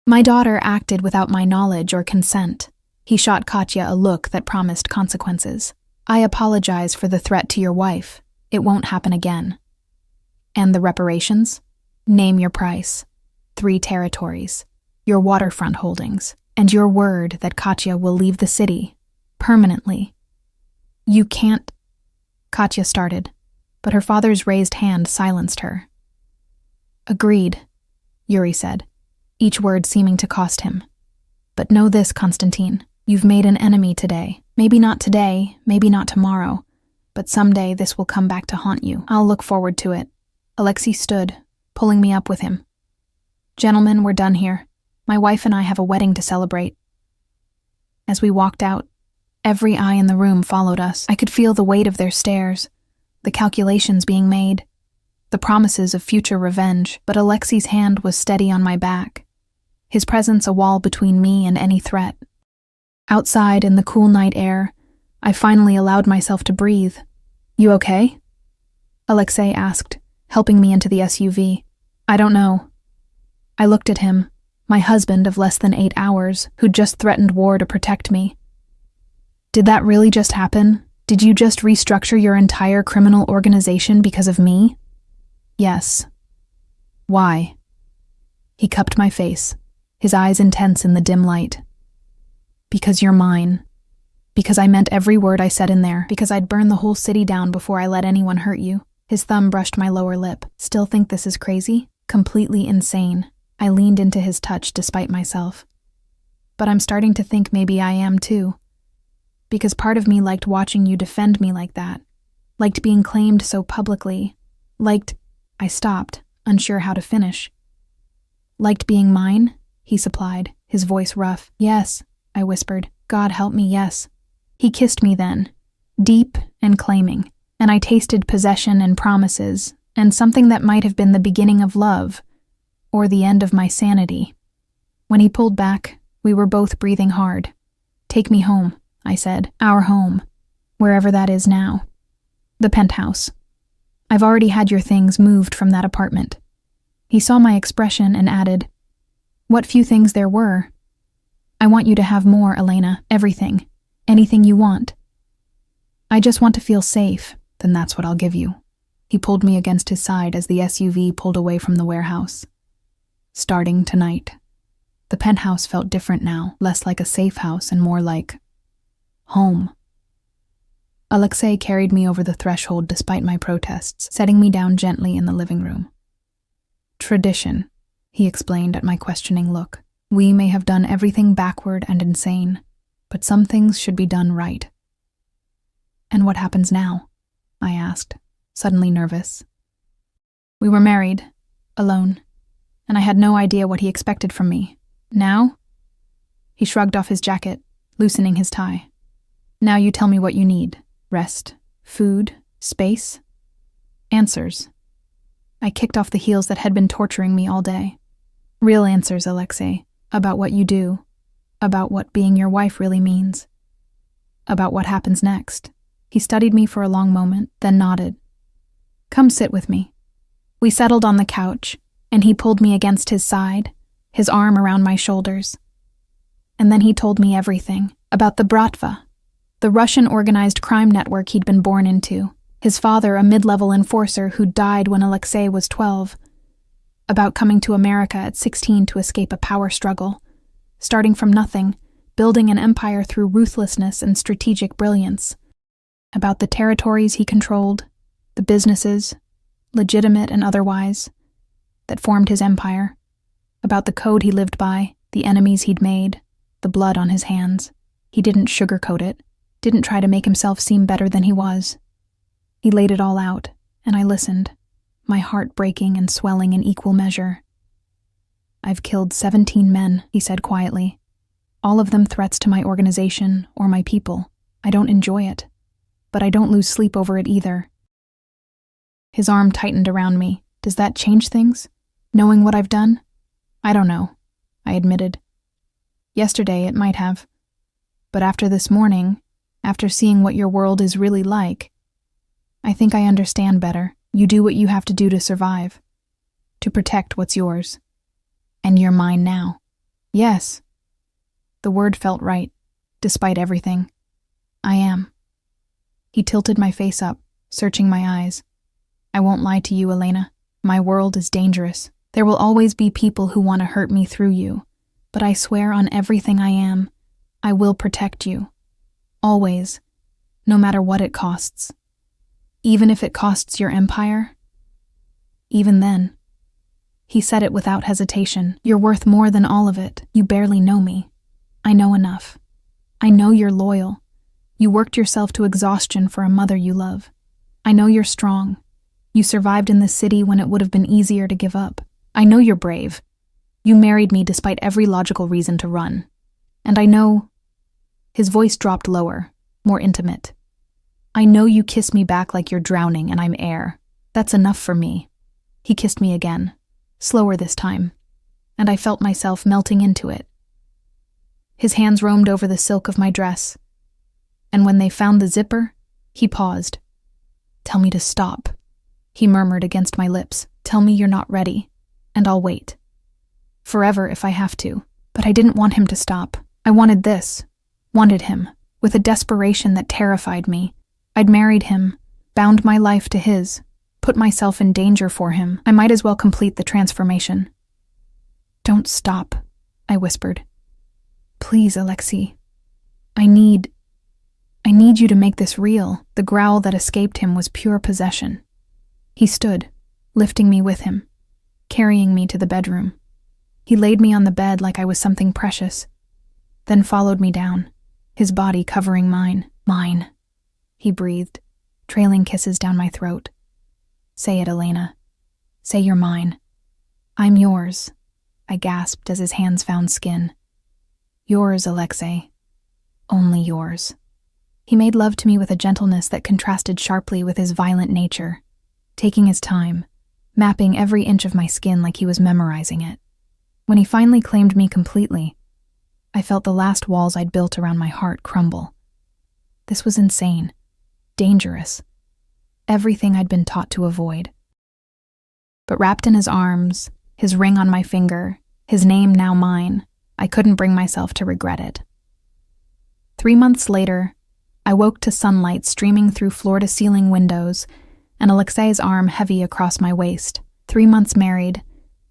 My daughter acted without my knowledge or consent. He shot Katya a look that promised consequences. I apologize for the threat to your wife. It won't happen again. And the reparations? Name your price. 3 territories. Your waterfront holdings. And your word that Katya will leave the city. Permanently. You can't... Katya started, but her father's raised hand silenced her. Agreed, Yuri said, each word seeming to cost him. But know this, Konstantin, you've made an enemy today. Maybe not today, maybe not tomorrow, but someday this will come back to haunt you. I'll look forward to it. Alexei stood, pulling me up with him. Gentlemen, we're done here. My wife and I have a wedding to celebrate. As we walked out, every eye in the room followed us. I could feel the weight of their stares, the calculations being made, the promises of future revenge, but Alexei's hand was steady on my back, his presence a wall between me and any threat. Outside in the cool night air, I finally allowed myself to breathe. You okay? Alexei asked, helping me into the SUV. I don't know. I looked at him, my husband of less than 8 hours, who'd just threatened war to protect me. Did that really just happen? Did you just restructure your entire criminal organization because of me? Yes. Why? He cupped my face, his eyes intense in the dim light. Because you're mine. Because I meant every word I said in there. Because I'd burn the whole city down before I let anyone hurt you. His thumb brushed my lower lip. Still think this is crazy? Completely insane. I leaned into his touch despite myself. But I'm starting to think maybe I am too. Because part of me liked watching you defend me like that. Liked being claimed so publicly. I stopped, unsure how to finish. Liked being mine? He supplied, his voice rough. Yes, I whispered. God help me, yes. He kissed me then, deep and claiming, and I tasted possession and promises, and something that might have been the beginning of love, or the end of my sanity. When he pulled back, we were both breathing hard. Take me home, I said. Our home, wherever that is now. The penthouse. I've already had your things moved from that apartment. He saw my expression and added, what few things there were. I want you to have more, Elena, everything, anything you want. I just want to feel safe, then that's what I'll give you. He pulled me against his side as the SUV pulled away from the warehouse. Starting tonight. The penthouse felt different now, less like a safe house and more like home. Alexei carried me over the threshold despite my protests, setting me down gently in the living room. Tradition, he explained at my questioning look. We may have done everything backward and insane, but some things should be done right. And what happens now? I asked, suddenly nervous. We were married, alone, and I had no idea what he expected from me. Now? He shrugged off his jacket, loosening his tie. Now you tell me what you need. Rest, food, space, answers. I kicked off the heels that had been torturing me all day. Real answers, Alexei, about what you do, about what being your wife really means, about what happens next. He studied me for a long moment, then nodded. Come sit with me. We settled on the couch, and he pulled me against his side, his arm around my shoulders. And then he told me everything about the Bratva, the Russian organized crime network he'd been born into, his father a mid-level enforcer who died when Alexei was 12, about coming to America at 16 to escape a power struggle, starting from nothing, building an empire through ruthlessness and strategic brilliance, about the territories he controlled, the businesses, legitimate and otherwise, that formed his empire, about the code he lived by, the enemies he'd made, the blood on his hands. He didn't sugarcoat it, didn't try to make himself seem better than he was. He laid it all out, and I listened, my heart breaking and swelling in equal measure. "I've killed 17 men," he said quietly. "All of them threats to my organization or my people. I don't enjoy it, but I don't lose sleep over it either." His arm tightened around me. "Does that change things? Knowing what I've done?" "I don't know," I admitted. "Yesterday it might have. But after this morning, after seeing what your world is really like, I think I understand better. You do what you have to do to survive, to protect what's yours. And you're mine now." "Yes." The word felt right, despite everything. "I am." He tilted my face up, searching my eyes. "I won't lie to you, Elena. My world is dangerous. There will always be people who want to hurt me through you. But I swear on everything I am, I will protect you. Always. No matter what it costs. Even if it costs your empire. Even then." He said it without hesitation. "You're worth more than all of it. You barely know me. I know enough. I know you're loyal. You worked yourself to exhaustion for a mother you love. I know you're strong. You survived in this city when it would have been easier to give up. I know you're brave. You married me despite every logical reason to run. And I know..." His voice dropped lower, more intimate. "I know you kiss me back like you're drowning and I'm air. That's enough for me." He kissed me again, slower this time, and I felt myself melting into it. His hands roamed over the silk of my dress, and when they found the zipper, he paused. "Tell me to stop," he murmured against my lips. "Tell me you're not ready, and I'll wait. Forever if I have to." But I didn't want him to stop. I wanted this, wanted him, with a desperation that terrified me. I'd married him, bound my life to his, put myself in danger for him. I might as well complete the transformation. "Don't stop," I whispered. "Please, Alexei. I need you to make this real." The growl that escaped him was pure possession. He stood, lifting me with him, carrying me to the bedroom. He laid me on the bed like I was something precious, then followed me down, his body covering mine. "Mine," he breathed, trailing kisses down my throat. "Say it, Elena. Say you're mine." "I'm yours," I gasped as his hands found skin. "Yours, Alexei. Only yours." He made love to me with a gentleness that contrasted sharply with his violent nature, taking his time, mapping every inch of my skin like he was memorizing it. When he finally claimed me completely, I felt the last walls I'd built around my heart crumble. This was insane, dangerous, everything I'd been taught to avoid. But wrapped in his arms, his ring on my finger, his name now mine, I couldn't bring myself to regret it. 3 months later, I woke to sunlight streaming through floor-to-ceiling windows and Alexei's arm heavy across my waist. 3 months married,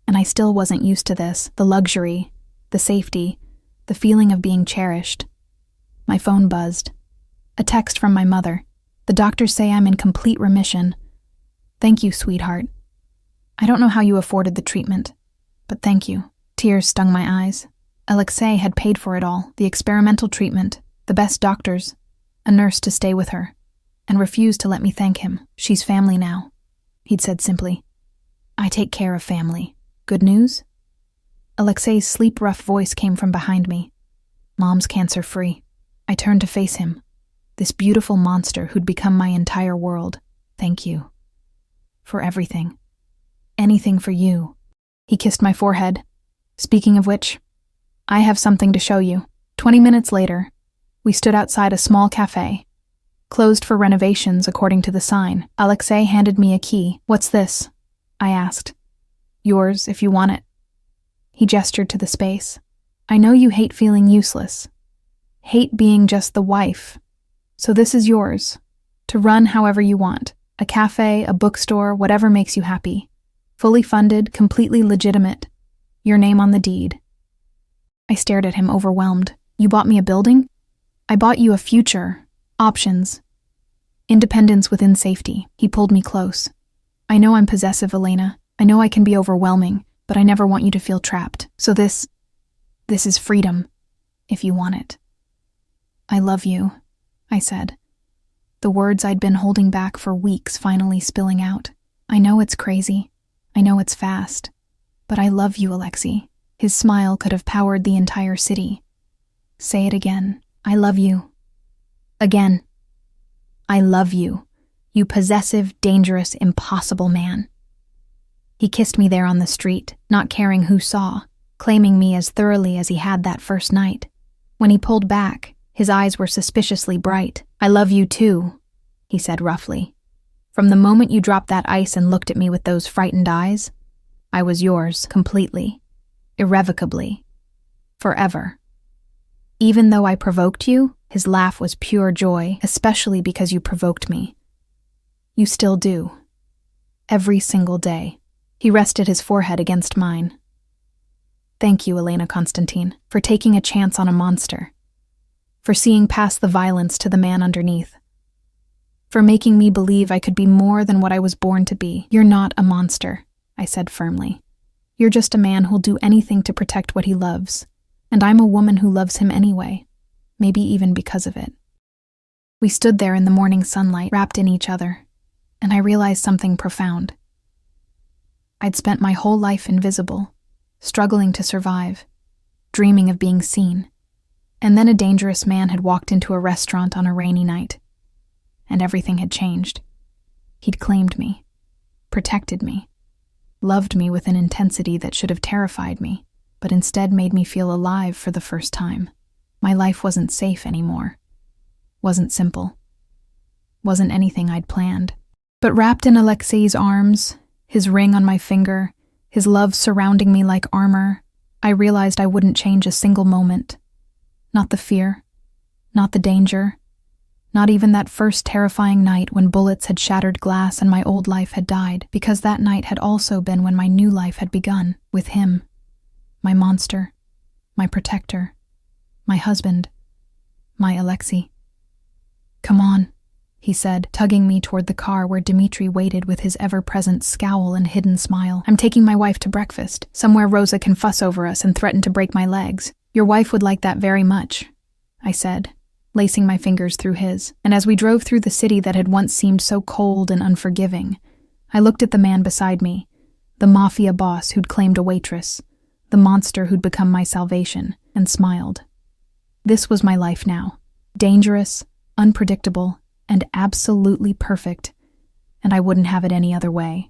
and I still wasn't used to this, the luxury, the safety, the feeling of being cherished. My phone buzzed. A text from my mother. "The doctors say I'm in complete remission. Thank you, sweetheart. I don't know how you afforded the treatment, but thank you." Tears stung my eyes. Alexei had paid for it all, the experimental treatment, the best doctors, a nurse to stay with her, and refused to let me thank him. "She's family now," he'd said simply. "I take care of family. Good news?" Alexei's sleep-rough voice came from behind me. "Mom's cancer-free." I turned to face him, this beautiful monster who'd become my entire world. "Thank you. For everything. Anything for you." He kissed my forehead. "Speaking of which, I have something to show you." 20 minutes later, we stood outside a small cafe, closed for renovations according to the sign. Alexei handed me a key. "What's this?" I asked. "Yours, if you want it." He gestured to the space. "I know you hate feeling useless. Hate being just the wife. So this is yours, to run however you want. A cafe, a bookstore, whatever makes you happy. Fully funded, completely legitimate. Your name on the deed." I stared at him, overwhelmed. "You bought me a building?" "I bought you a future. Options. Independence within safety. He pulled me close. I know I'm possessive, Elena. I know I can be overwhelming, but I never want you to feel trapped. So this is freedom, if you want it. I love you, I said. The words I'd been holding back for weeks finally spilling out. I know it's crazy. I know it's fast. But I love you, Alexei. His smile could have powered the entire city. Say it again. I love you. Again. I love you, you possessive, dangerous, impossible man. He kissed me there on the street, not caring who saw, claiming me as thoroughly as he had that first night. When he pulled back, his eyes were suspiciously bright. I love you too, he said roughly. From the moment you dropped that ice and looked at me with those frightened eyes, I was yours completely, irrevocably, forever. Even though I provoked you, his laugh was pure joy, especially because you provoked me. You still do. Every single day. He rested his forehead against mine. Thank you, Elena Constantine, for taking a chance on a monster. For seeing past the violence to the man underneath. For making me believe I could be more than what I was born to be. You're not a monster, I said firmly. You're just a man who'll do anything to protect what he loves. And I'm a woman who loves him anyway. Maybe even because of it. We stood there in the morning sunlight, wrapped in each other, and I realized something profound. I'd spent my whole life invisible, struggling to survive, dreaming of being seen, and then a dangerous man had walked into a restaurant on a rainy night, and everything had changed. He'd claimed me, protected me, loved me with an intensity that should have terrified me, but instead made me feel alive for the first time. My life wasn't safe anymore. Wasn't simple. Wasn't anything I'd planned. But wrapped in Alexei's arms, his ring on my finger, his love surrounding me like armor, I realized I wouldn't change a single moment. Not the fear, not the danger, not even that first terrifying night when bullets had shattered glass and my old life had died, because that night had also been when my new life had begun, with him, my monster, my protector, my husband, my Alexei. Come on, he said, tugging me toward the car where Dmitri waited with his ever-present scowl and hidden smile. I'm taking my wife to breakfast, somewhere Rosa can fuss over us and threaten to break my legs. Your wife would like that very much, I said, lacing my fingers through his. And as we drove through the city that had once seemed so cold and unforgiving, I looked at the man beside me, the Mafia boss who'd claimed a waitress, the monster who'd become my salvation, and smiled. This was my life now. Dangerous, unpredictable, and absolutely perfect, and I wouldn't have it any other way.